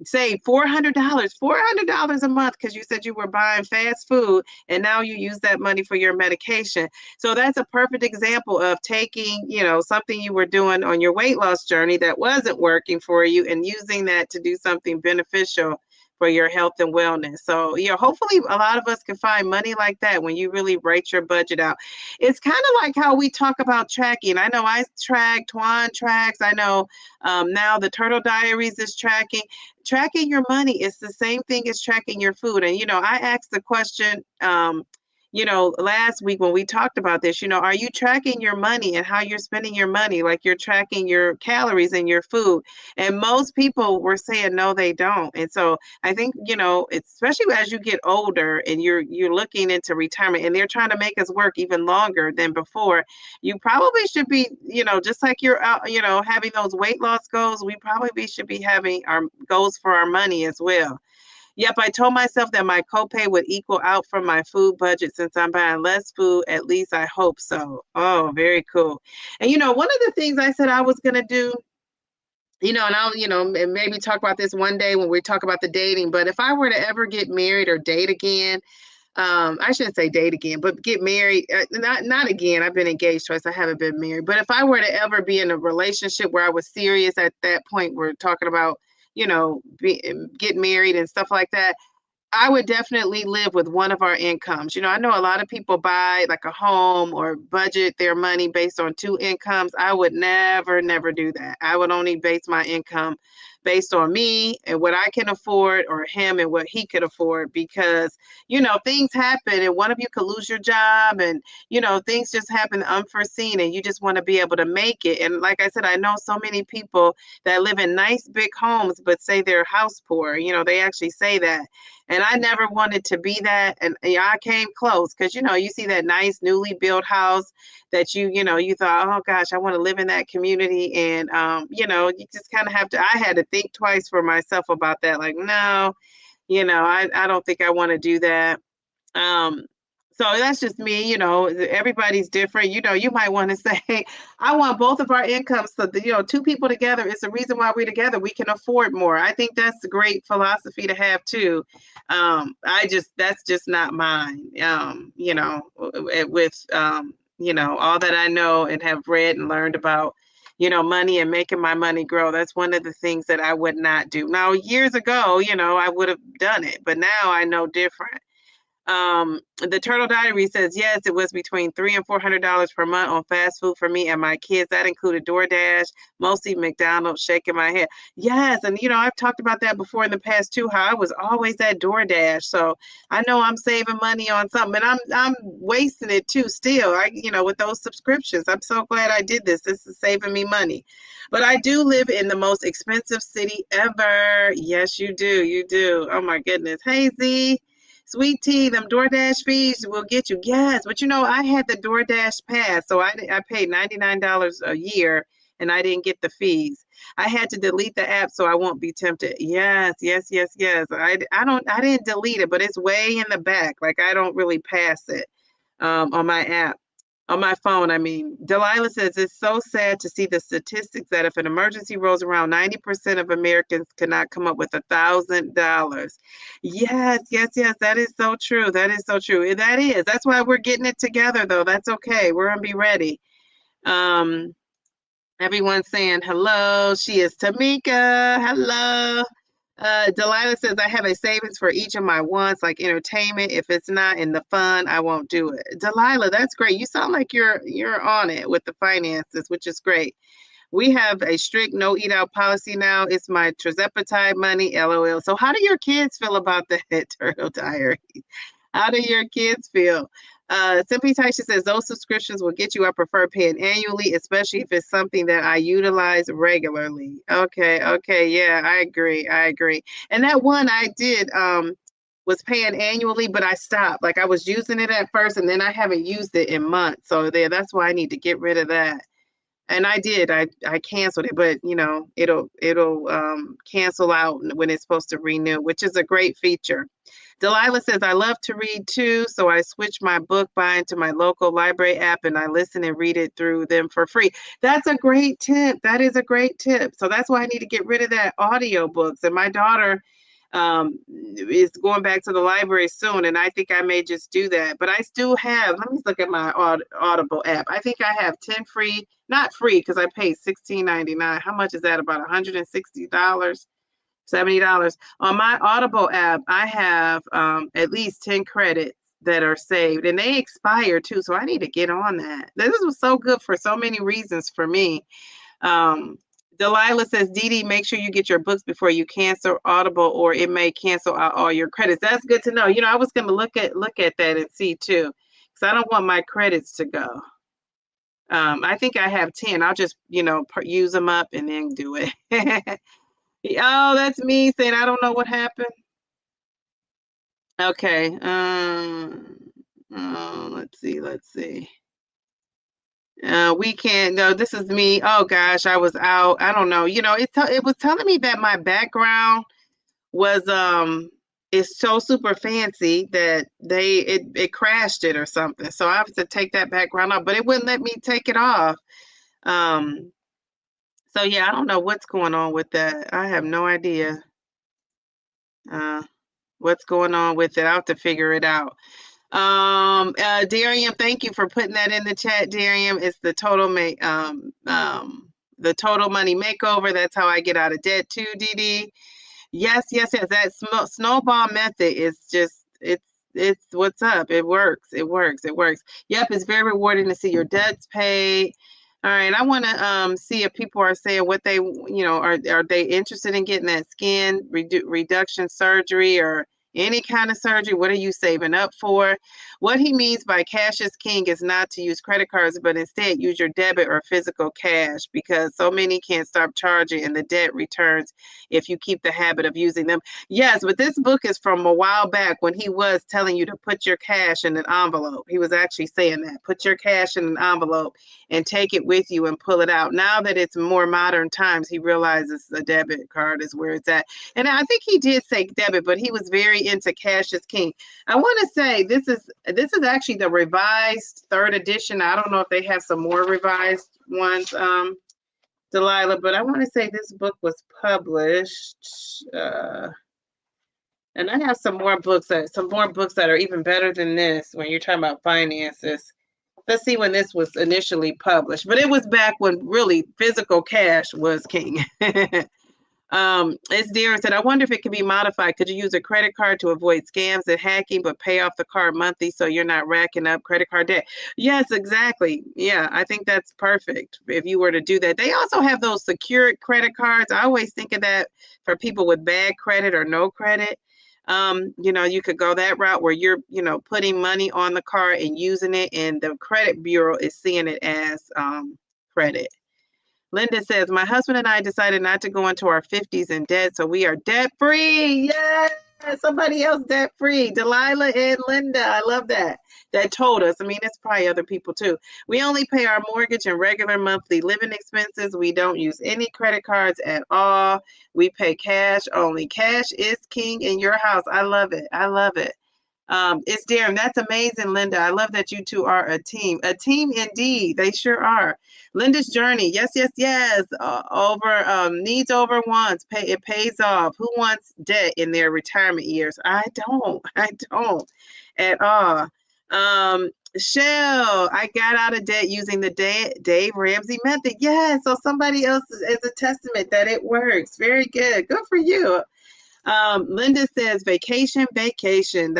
save $400 a month because you said you were buying fast food and now you use that money for your medication. So that's a perfect example of taking, you know, something you were doing on your weight loss journey that wasn't working for you and using that to do something beneficial for your health and wellness. So, you know, hopefully a lot of us can find money like that when you really write your budget out. It's kind of like how we talk about tracking. I know I track, Twan tracks. I know now the Turtle Diaries is tracking. Tracking your money is the same thing as tracking your food. And, you know, I asked the question, you know, last week when we talked about this, you know, are you tracking your money and how you're spending your money? Like you're tracking your calories in your food. And most people were saying, no, they don't. And so I think, you know, especially as you get older and you're looking into retirement and they're trying to make us work even longer than before, you probably should be, you know, just like you're out, you know, having those weight loss goals, we probably should be having our goals for our money as well. Yep, I told myself that my copay would equal out from my food budget since I'm buying less food. At least I hope so. Oh, very cool. And you know, one of the things I said I was gonna do, you know, and I'll, you know, maybe talk about this one day when we talk about the dating, but if I were to ever get married or date again, I shouldn't say date again, but get married, not again. I've been engaged twice. I haven't been married. But if I were to ever be in a relationship where I was serious at that point, we're talking about, you know, get married and stuff like that. I would definitely live with one of our incomes. You know, I know a lot of people buy like a home or budget their money based on two incomes. I would never, never do that. I would only base my income based on me and what I can afford or him and what he could afford because, you know, things happen and one of you could lose your job and, you know, things just happen unforeseen and you just want to be able to make it. And like I said, I know so many people that live in nice big homes but say they're house poor. You know, they actually say that. And I never wanted to be that. And yeah, I came close because, you know, you see that nice newly built house that you know, you thought, oh gosh, I want to live in that community. And, you know, you just kind of have to, I had to think twice for myself about that. Like, no, you know, I don't think I want to do that. Um, so that's just me, you know, everybody's different. You know, you might want to say, I want both of our incomes. So, you know, two people together is the reason why we're together. We can afford more. I think that's a great philosophy to have too. That's just not mine. You know, with, you know, all that I know and have read and learned about, you know, money and making my money grow. That's one of the things that I would not do. Now, years ago, you know, I would have done it, but now I know different. The Turtle Diary says, yes, it was between $300 and $400 per month on fast food for me and my kids. That included DoorDash, mostly McDonald's, shaking my head. Yes. And, you know, I've talked about that before in the past too, how I was always at DoorDash. So I know I'm saving money on something and I'm wasting it too still. You know, with those subscriptions, I'm so glad I did this. This is saving me money. But I do live in the most expensive city ever. Yes, you do. You do. Oh my goodness. Hey, Z. Sweet tea, them DoorDash fees will get you. Yes, but you know, I had the DoorDash pass, so I paid $99 a year and I didn't get the fees. I had to delete the app so I won't be tempted. Yes, yes, yes, yes. I didn't delete it, but it's way in the back. Like I don't really pass it on my app. On my phone, I mean, Delilah says it's so sad to see the statistics that if an emergency rolls around, 90% of Americans cannot come up with $1,000. Yes, yes, yes, that is so true. That is so true. That is. That's why we're getting it together, though. That's okay. We're gonna be ready. Everyone's saying hello. She is Tamika. Hello. Delilah says, I have a savings for each of my wants, like entertainment. If it's not in the fund, I won't do it. Delilah, that's great. You sound like you're on it with the finances, which is great. We have a strict no eat out policy now. It's my trizepatide money, LOL. So how do your kids feel about that, Turtle Diary? How do your kids feel? Simply Taisha says those subscriptions will get you. I prefer paying annually, especially if it's something that I utilize regularly. Okay, okay, yeah, I agree. I agree. And that one I did was paying annually, but I stopped. Like I was using it at first, and then I haven't used it in months. So that's why I need to get rid of that. And I did. I canceled it, but you know it'll cancel out when it's supposed to renew, which is a great feature. Delilah says, I love to read too, so I switch my book buying to my local library app and I listen and read it through them for free. That's a great tip. That is a great tip. So that's why I need to get rid of that audio books. And my daughter is going back to the library soon, and I think I may just do that. But I still have, let me look at my Audible app. I think I have 10 free, not free because I paid $16.99. How much is that? About $160? $70 on my Audible app. I have at least 10 credits that are saved, and they expire too, so I need to get on that. This was so good for so many reasons for me. Delilah says, Dee Dee, make sure you get your books before you cancel Audible, or it may cancel out all your credits. That's good to know. You know, I was going to look at that and see too, because I don't want my credits to go. I think I have 10. I'll just, you know, use them up and then do it. Oh, that's me saying I don't know what happened. Okay. Let's see. We can't. No, this is me. Oh gosh, I was out. I don't know. You know, it was telling me that my background was is so super fancy that it crashed it or something. So I have to take that background off, but it wouldn't let me take it off. So yeah, I don't know what's going on with that. I have no idea what's going on with it. I'll have to figure it out. Darium, thank you for putting that in the chat. Darium, it's the total money makeover. That's how I get out of debt too, Dee. Yes. That snowball method is just it's what's up. It works. Yep, it's very rewarding to see your debts paid. All right, I want to see if people are saying what they, you know, are they interested in getting that skin reduction surgery or any kind of surgery? What are you saving up for? What he means by cash is king is not to use credit cards, but instead use your debit or physical cash, because so many can't stop charging and the debt returns if you keep the habit of using them. Yes, but this book is from a while back when he was telling you to put your cash in an envelope. He was actually saying that. Put your cash in an envelope and take it with you and pull it out. Now that it's more modern times, he realizes the debit card is where it's at. And I think he did say debit, but he was very into cash is king. I want to say this is actually the revised 3rd edition. I don't know if they have some more revised ones, Delilah, but I want to say this book was published, and I have some more books that are even better than this when you're talking about finances. Let's see when this was initially published, but it was back when really physical cash was king. It's Darren said, I wonder if it can be modified. Could you use a credit card to avoid scams and hacking, but pay off the card monthly so you're not racking up credit card debt? Yes, exactly. Yeah, I think that's perfect if you were to do that. They also have those secured credit cards. I always think of that for people with bad credit or no credit. You know, you could go that route where you're, you know, putting money on the card and using it, and the credit bureau is seeing it as credit. Linda says, my husband and I decided not to go into our 50s in debt, so we are debt free. Yes, somebody else debt free. Delilah and Linda, I love that. That told us. I mean, it's probably other people too. We only pay our mortgage and regular monthly living expenses. We don't use any credit cards at all. We pay cash only. Cash is king in your house. I love it. It's Darren. That's amazing, Linda. I love that you two are a team. A team indeed. They sure are. Linda's journey. Yes. Over needs over wants. It pays off. Who wants debt in their retirement years? I don't at all. Shell, I got out of debt using the Dave Ramsey method. Yeah, so somebody else is a testament that it works. Very good. Good for you. Linda says vacation.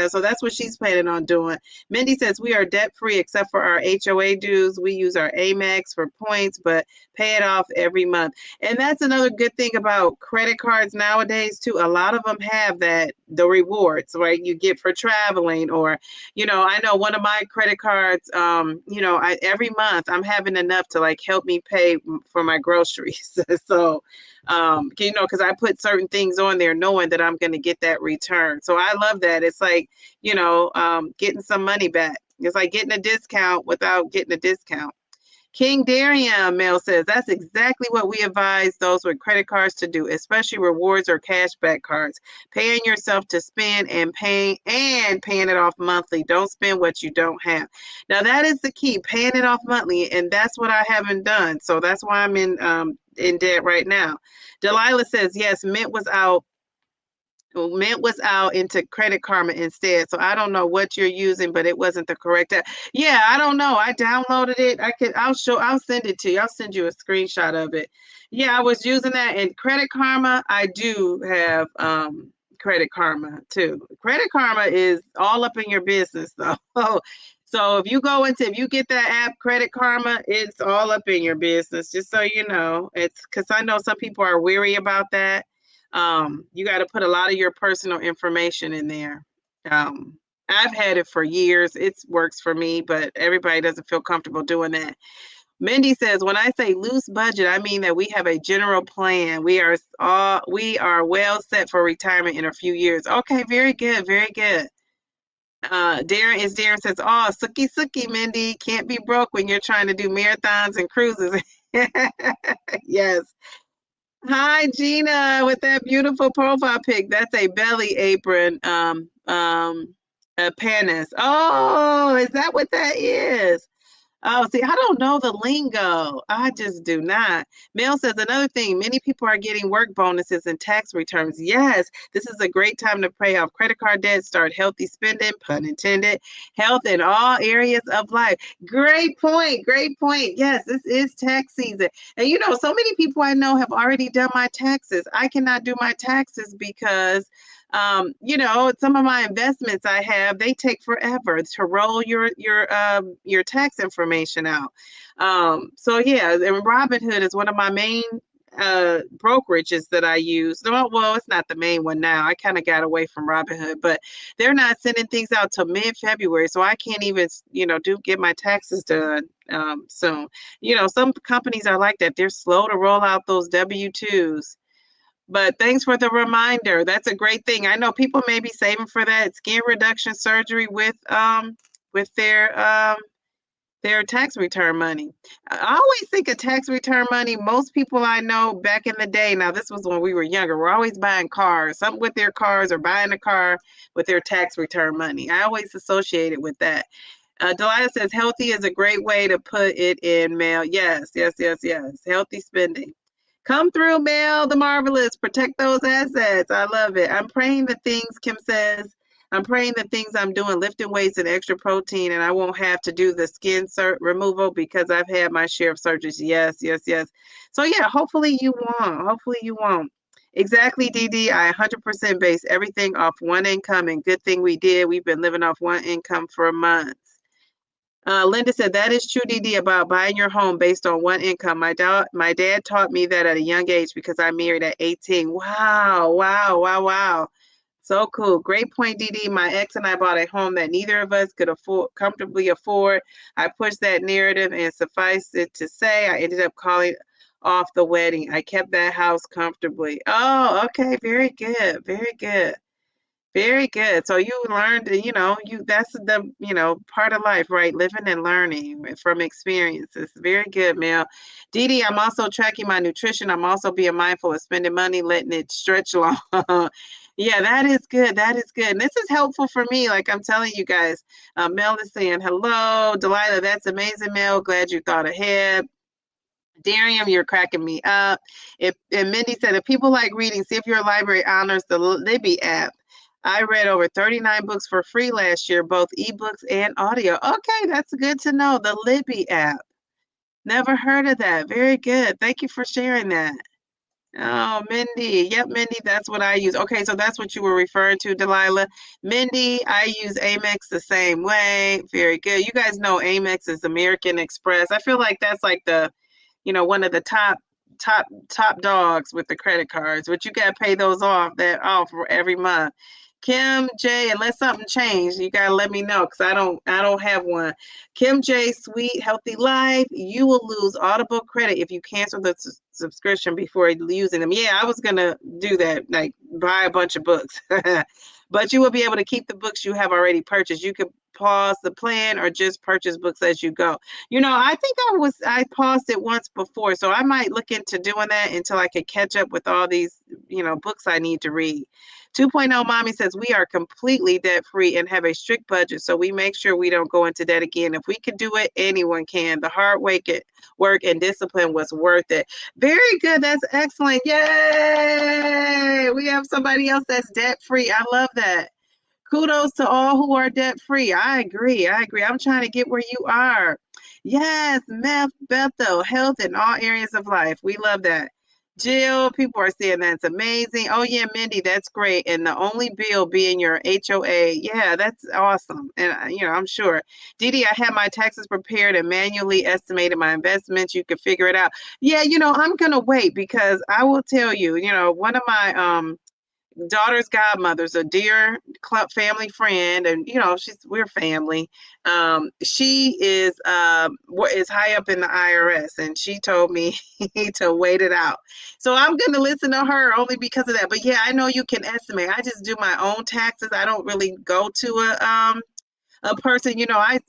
So that's what she's planning on doing. Mindy says we are debt free except for our HOA dues. We use our Amex for points, but pay it off every month. And that's another good thing about credit cards nowadays too. A lot of them have the rewards, right? You get for traveling, or, you know, I know one of my credit cards, you know, every month I'm having enough to like help me pay for my groceries. So, you know, because I put certain things on there knowing that I'm going to get that return. So I love that. It's like, you know, getting some money back. It's like getting a discount without getting a discount. King Darian Mail says that's exactly what we advise those with credit cards to do, especially rewards or cashback cards. Paying yourself to spend and paying it off monthly. Don't spend what you don't have. Now that is the key, paying it off monthly, and that's what I haven't done. So that's why I'm in debt right now. Delilah says yes, Mint was out into Credit Karma instead. So I don't know what you're using, but it wasn't the correct app. Yeah, I don't know. I downloaded it. I'll send it to you. I'll send you a screenshot of it. Yeah, I was using that. And Credit Karma, I do have Credit Karma too. Credit Karma is all up in your business though. So if you get that app, Credit Karma, it's all up in your business, just so you know. It's because I know some people are weary about that. You got to put a lot of your personal information in there. I've had it for years. It works for me, but everybody doesn't feel comfortable doing that. Mindy says, when I say loose budget, I mean that we have a general plan. We are well set for retirement in a few years. Okay, very good, very good. Darren says, oh, suki, Mindy, can't be broke when you're trying to do marathons and cruises. Yes. Hi, Gina, with that beautiful profile pic. That's a belly apron, a panis. Oh, is that what that is? Oh, see, I don't know the lingo. I just do not. Mel says another thing, many people are getting work bonuses and tax returns. Yes, this is a great time to pay off credit card debt, start healthy spending, pun intended, health in all areas of life. Great point. Great point. Yes, this is tax season. And so many people I know have already done my taxes. I cannot do my taxes because some of my investments I have, they take forever to roll your tax information out. So yeah, and Robinhood is one of my main brokerages that I use. Well, it's not the main one now. I kind of got away from Robinhood, but they're not sending things out till mid-February, so I can't even get my taxes done soon. Some companies are like that. They're slow to roll out those W-2s. But thanks for the reminder. That's a great thing. I know people may be saving for that skin reduction surgery with their tax return money. I always think of tax return money. Most people I know back in the day, now this was when we were younger, we're always buying cars, something with their cars or buying a car with their tax return money. I always associate it with that. Delilah says healthy is a great way to put it in, Mel. Yes. Healthy spending. Come through, Mel, the marvelous. Protect those assets. I love it. I'm praying the things, Kim says. I'm praying the things I'm doing, lifting weights and extra protein, and I won't have to do the skin removal because I've had my share of surgeries. Yes. So yeah, hopefully you won't. Exactly, DD. I 100% base everything off one income, and good thing we did. We've been living off one income for months. Linda said, that is true, DD, about buying your home based on one income. My dad taught me that at a young age because I married at 18. Wow. So cool. Great point, DD. My ex and I bought a home that neither of us could comfortably afford. I pushed that narrative, and suffice it to say, I ended up calling off the wedding. I kept that house comfortably. Oh, okay. Very good. Very good. So you learned, that's the, part of life, right? Living and learning from experiences. Very good, Mel. Dee, I'm also tracking my nutrition. I'm also being mindful of spending money, letting it stretch long. Yeah, that is good. And this is helpful for me. Like I'm telling you guys, Mel is saying, hello, Delilah, that's amazing, Mel. Glad you thought ahead. Darian, you're cracking me up. And Mindy said, if people like reading, see if your library honors the Libby app. I read over 39 books for free last year, both ebooks and audio. Okay, that's good to know. The Libby app. Never heard of that. Very good. Thank you for sharing that. Oh, Mindy. Yep, Mindy, that's what I use. Okay, so that's what you were referring to, Delilah. Mindy, I use Amex the same way. Very good. You guys know Amex is American Express. I feel like that's like the, one of the top dogs with the credit cards, but you got to pay those off every month. Kim J, unless something changed, you gotta let me know because I don't have one. Kim J, sweet healthy life. You will lose Audible credit if you cancel the subscription before using them. Yeah, I was gonna do that, like buy a bunch of books, but you will be able to keep the books you have already purchased. You could pause the plan or just purchase books as you go? I think I paused it once before, so I might look into doing that until I could catch up with all these, books I need to read. 2.0 Mommy says we are completely debt free and have a strict budget, so we make sure we don't go into debt again. If we can do it, anyone can. The hard work and discipline was worth it. Very good. That's excellent. Yay! We have somebody else that's debt free. I love that. Kudos to all who are debt free. I agree. I'm trying to get where you are. Yes, Bethel, health in all areas of life. We love that. Jill, people are saying that's amazing. Oh yeah, Mindy, that's great. And the only bill being your HOA. Yeah, that's awesome. And I'm sure. Didi, I have my taxes prepared and manually estimated my investments. You can figure it out. Yeah, I'm gonna wait because I will tell you, one of my daughter's godmother's a dear club family friend, and we're family. She is high up in the IRS, and she told me to wait it out. So I'm going to listen to her only because of that. But yeah, I know you can estimate. I just do my own taxes. I don't really go to a person. I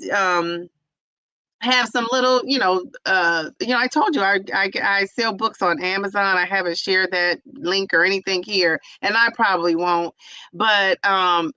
have some little, I told you I sell books on Amazon. I haven't shared that link or anything here, and I probably won't. But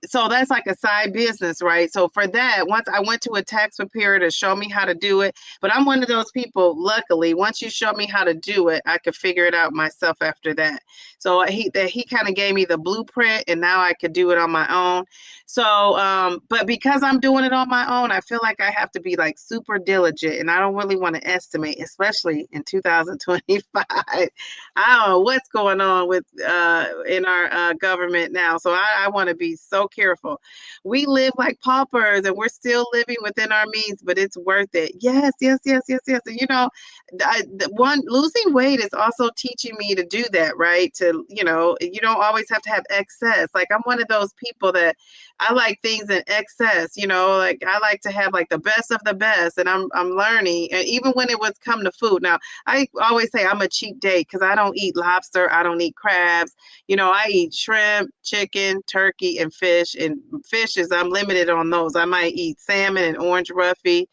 so that's like a side business, right? So for that, once I went to a tax preparer to show me how to do it, but I'm one of those people, luckily, once you show me how to do it, I could figure it out myself after that. So he kind of gave me the blueprint, and now I could do it on my own. So, but because I'm doing it on my own, I feel like I have to be like super diligent, and I don't really want to estimate, especially in 2025. I don't know what's going on with in our government now, so I want to be so careful. We live like paupers, and we're still living within our means, but it's worth it. Yes, yes, yes, yes, yes. And losing weight is also teaching me to do that, right? You don't always have to have excess. Like I'm one of those people that I like things in excess, like I like to have like the best of the best, and I'm learning. And even when it was come to food, now I always say I'm a cheap date because I don't eat lobster, I don't eat crabs. I eat shrimp, chicken, turkey, and fish. And fishes, I'm limited on those. I might eat salmon and orange roughy.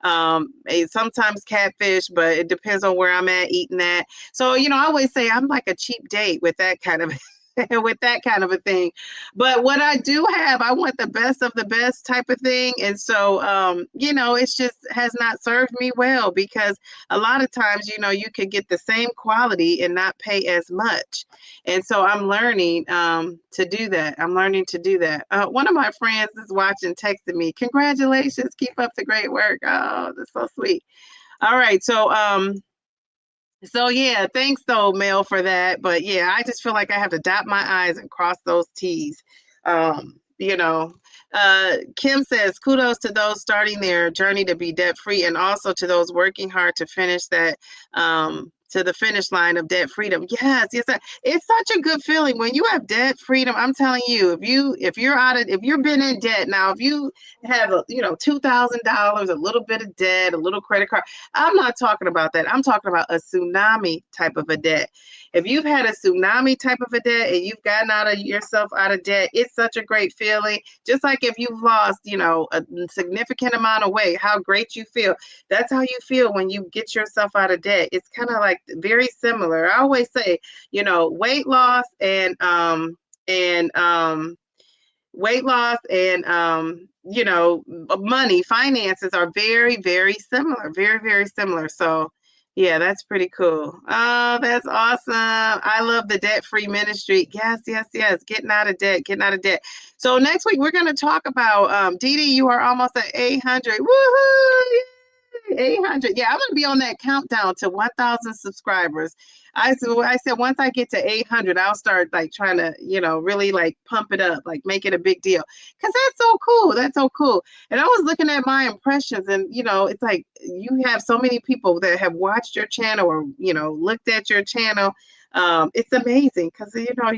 Sometimes catfish, but it depends on where I'm at eating that. So, I always say I'm like a cheap date with that kind of with that kind of a thing. But what I do have, I want the best of the best type of thing. And so, it's just has not served me well because a lot of times, you could get the same quality and not pay as much. And so I'm learning to do that. One of my friends is watching, texted me, congratulations, keep up the great work. Oh, that's so sweet. All right. So yeah, thanks though, Mel, for that. But yeah, I just feel like I have to dot my I's and cross those T's. Kim says, kudos to those starting their journey to be debt free, and also to those working hard to finish that to the finish line of debt freedom. Yes, it's such a good feeling when you have debt freedom. I'm telling you, if you've been in debt now, if you have $2,000, a little bit of debt, a little credit card. I'm not talking about that. I'm talking about a tsunami type of a debt. If you've had a tsunami type of a debt and you've gotten yourself out of debt, it's such a great feeling. Just like if you've lost, a significant amount of weight, how great you feel. That's how you feel when you get yourself out of debt. It's kind of like very similar. I always say, weight loss and money, finances are very, very similar. Very, very similar. So yeah, that's pretty cool. Oh, that's awesome. I love the debt-free ministry. Yes, yes, yes. Getting out of debt. So next week we're going to talk about Didi, you are almost at 800. Woohoo! 800. Yeah, I'm going to be on that countdown to 1,000 subscribers. I said once I get to 800, I'll start like trying to, really like pump it up, like make it a big deal. Because that's so cool. That's so cool. And I was looking at my impressions, and, it's like you have so many people that have watched your channel or, looked at your channel. It's amazing because,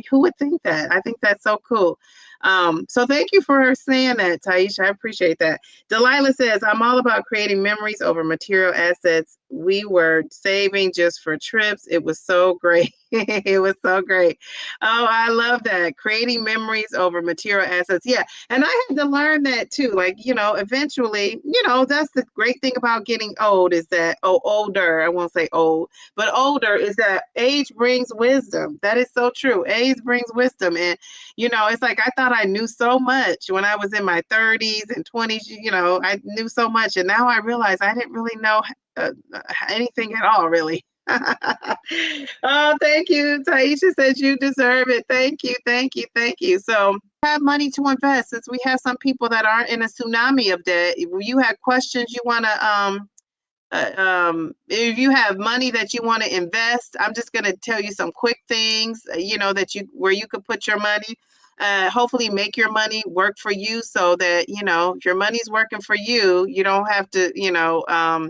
who would think that? I think that's so cool. So thank you for saying that, Taisha. I appreciate that. Delilah says, I'm all about creating memories over material assets. We were saving just for trips. It was so great. It was so great. Oh, I love that. Creating memories over material assets. Yeah. And I had to learn that too. Like, eventually, that's the great thing about getting old is that, older, I won't say old, but older is that age brings wisdom. That is so true. Age brings wisdom. And it's like I thought I knew so much when I was in my 30s and 20s. I knew so much. And now I realize I didn't really know anything at all, really. Oh, thank you. Taisha says you deserve it. Thank you. Thank you. Thank you. So, have money to invest since we have some people that aren't in a tsunami of debt. If you have questions you want to if you have money that you want to invest, I'm just going to tell you some quick things, that where you could put your money. Hopefully make your money work for you so that, if your money's working for you, you don't have to,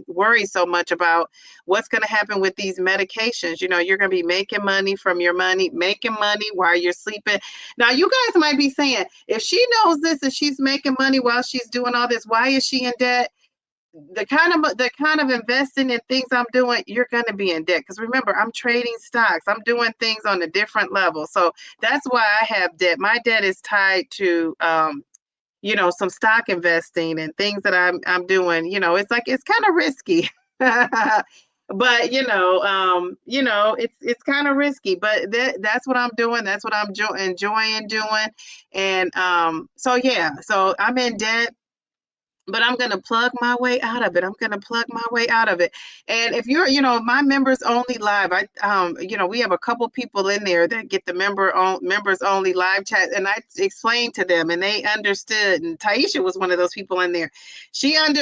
worry so much about what's going to happen with these medications. You're going to be making money from your money, making money while you're sleeping. Now, you guys might be saying, if she knows this and she's making money while she's doing all this, why is she in debt? The kind of investing in things I'm doing, you're going to be in debt. Because remember, I'm trading stocks. I'm doing things on a different level. So that's why I have debt. My debt is tied to, some stock investing and things that I'm doing. It's kind of risky. But it's kind of risky. But that's what I'm doing. That's what I'm enjoying doing. And so yeah, so I'm in debt, but I'm going to plug my way out of it. I'm going to plug my way out of it. And if you're, my members only live, we have a couple people in there that get the members only live chat. And I explained to them and they understood. And Taisha was one of those people in there.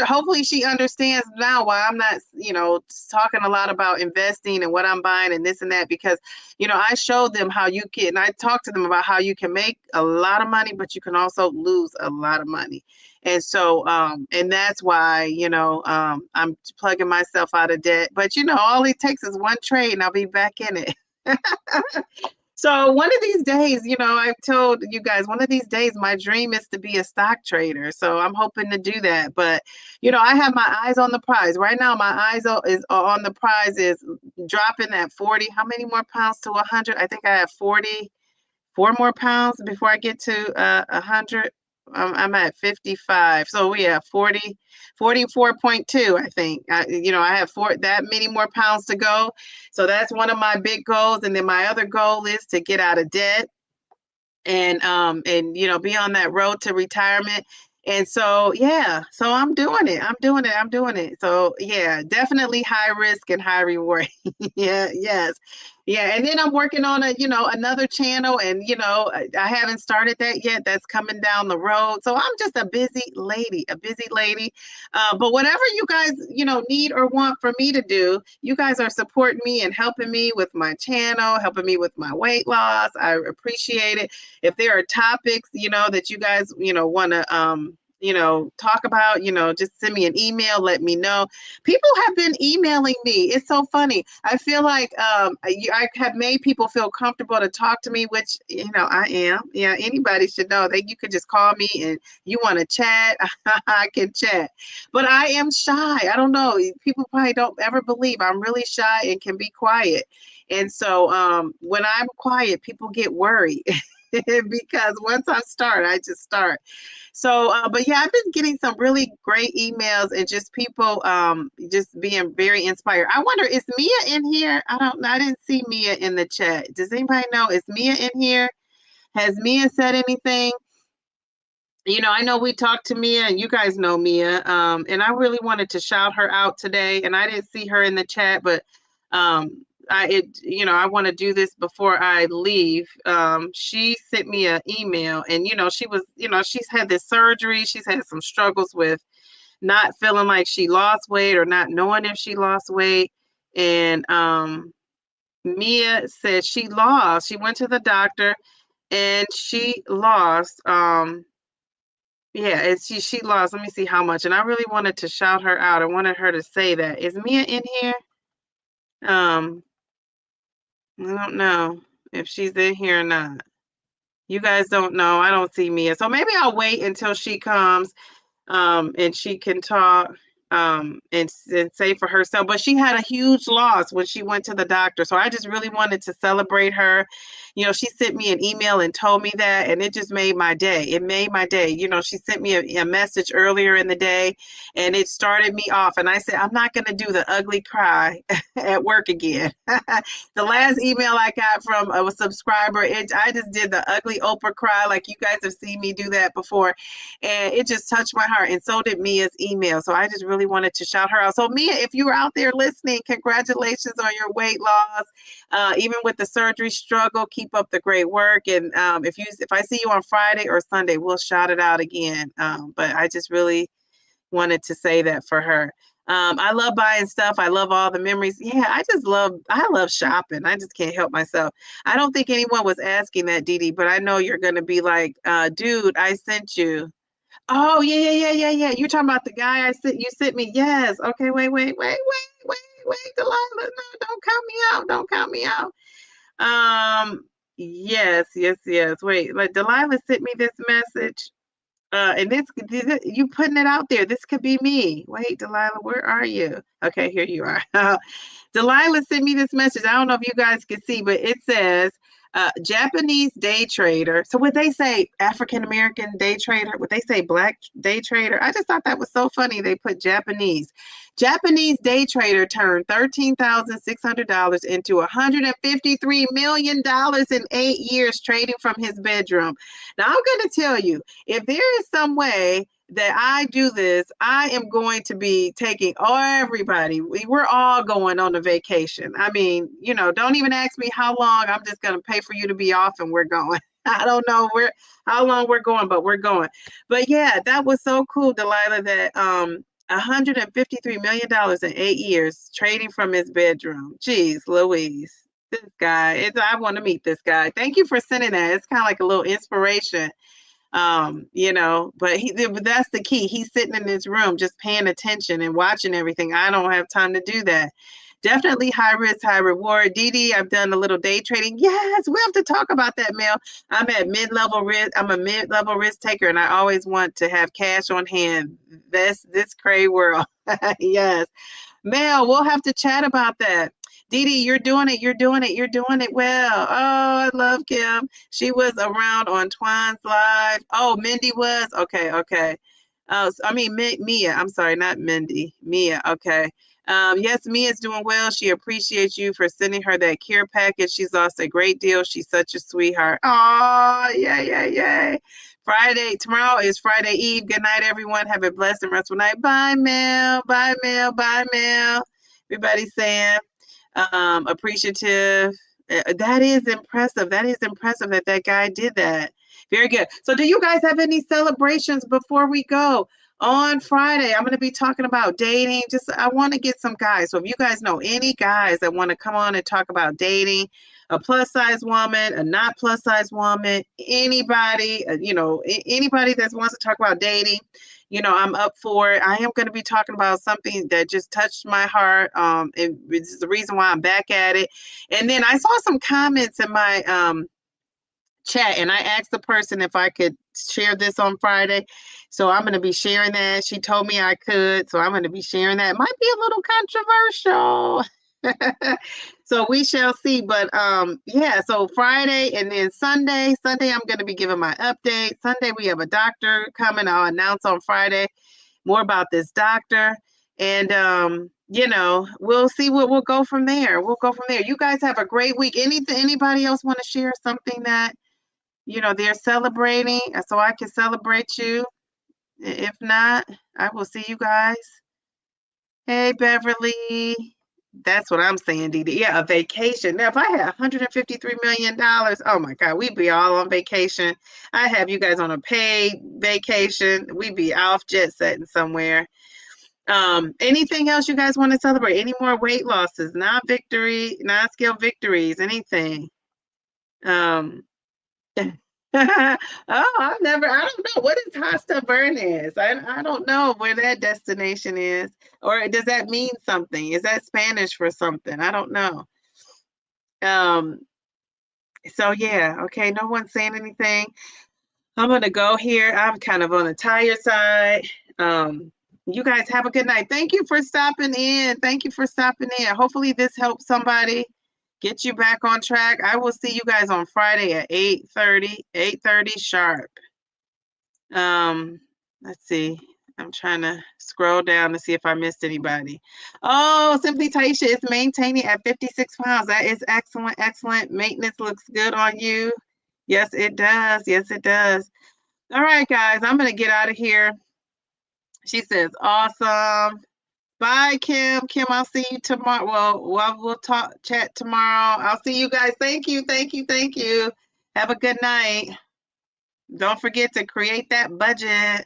Hopefully she understands now why I'm not, talking a lot about investing and what I'm buying and this and that, because, I showed them how you can, and I talked to them about how you can make a lot of money, but you can also lose a lot of money. And so, and that's why, I'm plugging myself out of debt. But, all it takes is one trade and I'll be back in it. So one of these days, I've told you guys, one of these days, my dream is to be a stock trader. So I'm hoping to do that. But, I have my eyes on the prize. Right now, my eyes is on the prize is dropping that 40. How many more pounds to 100? I think I have 44 more pounds before I get to 100. I'm at 55. So we have 44.2, I think. I have that many more pounds to go. So that's one of my big goals. And then my other goal is to get out of debt and be on that road to retirement. And so, yeah, so I'm doing it. I'm doing it. So yeah, definitely high risk and high reward. Yeah, yes. Yeah. And then I'm working on another channel and, I haven't started that yet. That's coming down the road. So I'm just a busy lady. But whatever you guys, need or want for me to do, you guys are supporting me and helping me with my channel, helping me with my weight loss. I appreciate it. If there are topics, that you guys, want to, talk about, just send me an email, let me know. People have been emailing me. It's so funny. I feel like I have made people feel comfortable to talk to me, which, I am. Yeah, anybody should know that you could just call me and you want to chat. I can chat. But I am shy. I don't know. People probably don't ever believe I'm really shy and can be quiet. And so when I'm quiet, people get worried. Because once I start, I just start. So, but yeah, I've been getting some really great emails and just people just being very inspired. I wonder, is Mia in here? I didn't see Mia in the chat. Does anybody know? Is Mia in here? Has Mia said anything? I know we talked to Mia and you guys know Mia. And I really wanted to shout her out today and I didn't see her in the chat, but I want to do this before I leave. She sent me an email and, she was, she's had this surgery. She's had some struggles with not feeling like she lost weight or not knowing if she lost weight. And Mia said she went to the doctor and she lost, yeah, she lost. Let me see how much. And I really wanted to shout her out. I wanted her to say that. Is Mia in here? I don't know if she's in here or not. You guys don't know. I don't see Mia. So maybe I'll wait until she comes and she can talk and say for herself. But she had a huge loss when she went to the doctor. So I just really wanted to celebrate her. You know, she sent me an email and told me that, and it just made my day. It made my day. You know, she sent me a message earlier in the day, and it started me off. And I said, I'm not going to do the ugly cry at work again. The last email I got from a subscriber, I just did the ugly Oprah cry, like you guys have seen me do that before, and it just touched my heart. And so did Mia's email. So I just really wanted to shout her out. So Mia, if you were out there listening, congratulations on your weight loss. Even with the surgery struggle, keep up the great work. And if I see you on Friday or Sunday, we'll shout it out again. But I just really wanted to say that for her. I love buying stuff. I love all the memories. Yeah, I love shopping. I just can't help myself. I don't think anyone was asking that, Dee Dee, but I know you're going to be like, dude, I sent you. Oh, yeah. You're talking about the guy you sent me. Yes. Okay, wait, Delilah. No, don't count me out. Don't count me out. Yes. Wait, like Delilah sent me this message. And you putting it out there. This could be me. Wait, Delilah, where are you? Okay, here you are. Delilah sent me this message. I don't know if you guys can see, but it says Japanese day trader. So would they say African American day trader? Would they say black day trader? I just thought that was so funny. They put Japanese. Japanese day trader turned $13,600 into $153 million in 8 years trading from his bedroom. Now I'm going to tell you, if there is some way that I do this, I am going to be taking everybody. We're all going on a vacation. I mean, you know, don't even ask me how long. I'm just going to pay for you to be off and we're going. I don't know how long we're going, but we're going. But yeah, that was so cool, Delilah, that $153 million in 8 years trading from his bedroom. Jeez, Louise. This guy, I want to meet this guy. Thank you for sending that. It's kind of like a little inspiration. You know, but that's the key. He's sitting in his room just paying attention and watching everything. I don't have time to do that. Definitely high risk, high reward. Dee Dee, I've done a little day trading. Yes, we have to talk about that, Mel. I'm at mid-level risk. I'm a mid-level risk taker, and I always want to have cash on hand. This crazy world. Yes. Mel, we'll have to chat about that. Dee Dee, you're doing it well. Oh, I love Kim. She was around on Twine's live. Oh, Mindy was? Okay. Oh, I mean, Mia. I'm sorry, not Mindy. Mia, okay. Yes, Mia's doing well. She appreciates you for sending her that care package. She's lost a great deal. She's such a sweetheart. Oh, yay. Tomorrow is Friday Eve. Good night, everyone. Have a blessed and restful night. Bye, Mel. Everybody's saying appreciative. That is impressive. That guy did that. Very good. So do you guys have any celebrations before we go? On Friday, I'm going to be talking about dating. I want to get some guys. So if you guys know any guys that want to come on and talk about dating, a plus size woman, a not plus size woman, anybody, anybody that wants to talk about dating, I'm up for it. I am going to be talking about something that just touched my heart. It's the reason why I'm back at it. And then I saw some comments in my chat, and I asked the person if I could share this on Friday. So I'm going to be sharing that. She told me I could, so I'm going to be sharing that. It might be a little controversial. So we shall see. But yeah, so Friday and then Sunday I'm going to be giving my update. Sunday we have a doctor coming. I'll announce on Friday more about this doctor. And we'll see what we'll go from there. You guys have a great week. Anybody else want to share something that they're celebrating, so I can celebrate you? If not, I will see you guys. Hey, Beverly. That's what I'm saying, Dee Dee. Yeah, a vacation. Now, if I had $153 million, oh my God, we'd be all on vacation. I have you guys on a paid vacation. We'd be off jet setting somewhere. Anything else you guys want to celebrate? Any more weight losses, non-scale victories, anything? Oh, I don't know. What is Hasta Bernes? I don't know where that destination is. Or does that mean something? Is that Spanish for something? I don't know. So yeah, okay, no one's saying anything. I'm gonna go here. I'm kind of on the tired side. You guys have a good night. Thank you for stopping in. Thank you for stopping in. Hopefully this helps somebody get you back on track. I will see you guys on Friday at 8:30, 8:30 sharp. Let's see. I'm trying to scroll down to see if I missed anybody. Oh, Simply Taisha is maintaining at 56 pounds. That is excellent, excellent. Maintenance looks good on you. Yes, it does. Yes, it does. All right, guys, I'm going to get out of here. She says, awesome. Bye, Kim. Kim, I'll see you tomorrow. Well, we'll chat tomorrow. I'll see you guys. Thank you, thank you, thank you. Have a good night. Don't forget to create that budget.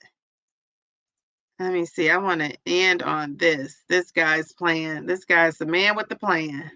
Let me see. I want to end on this. This guy's plan. This guy's the man with the plan.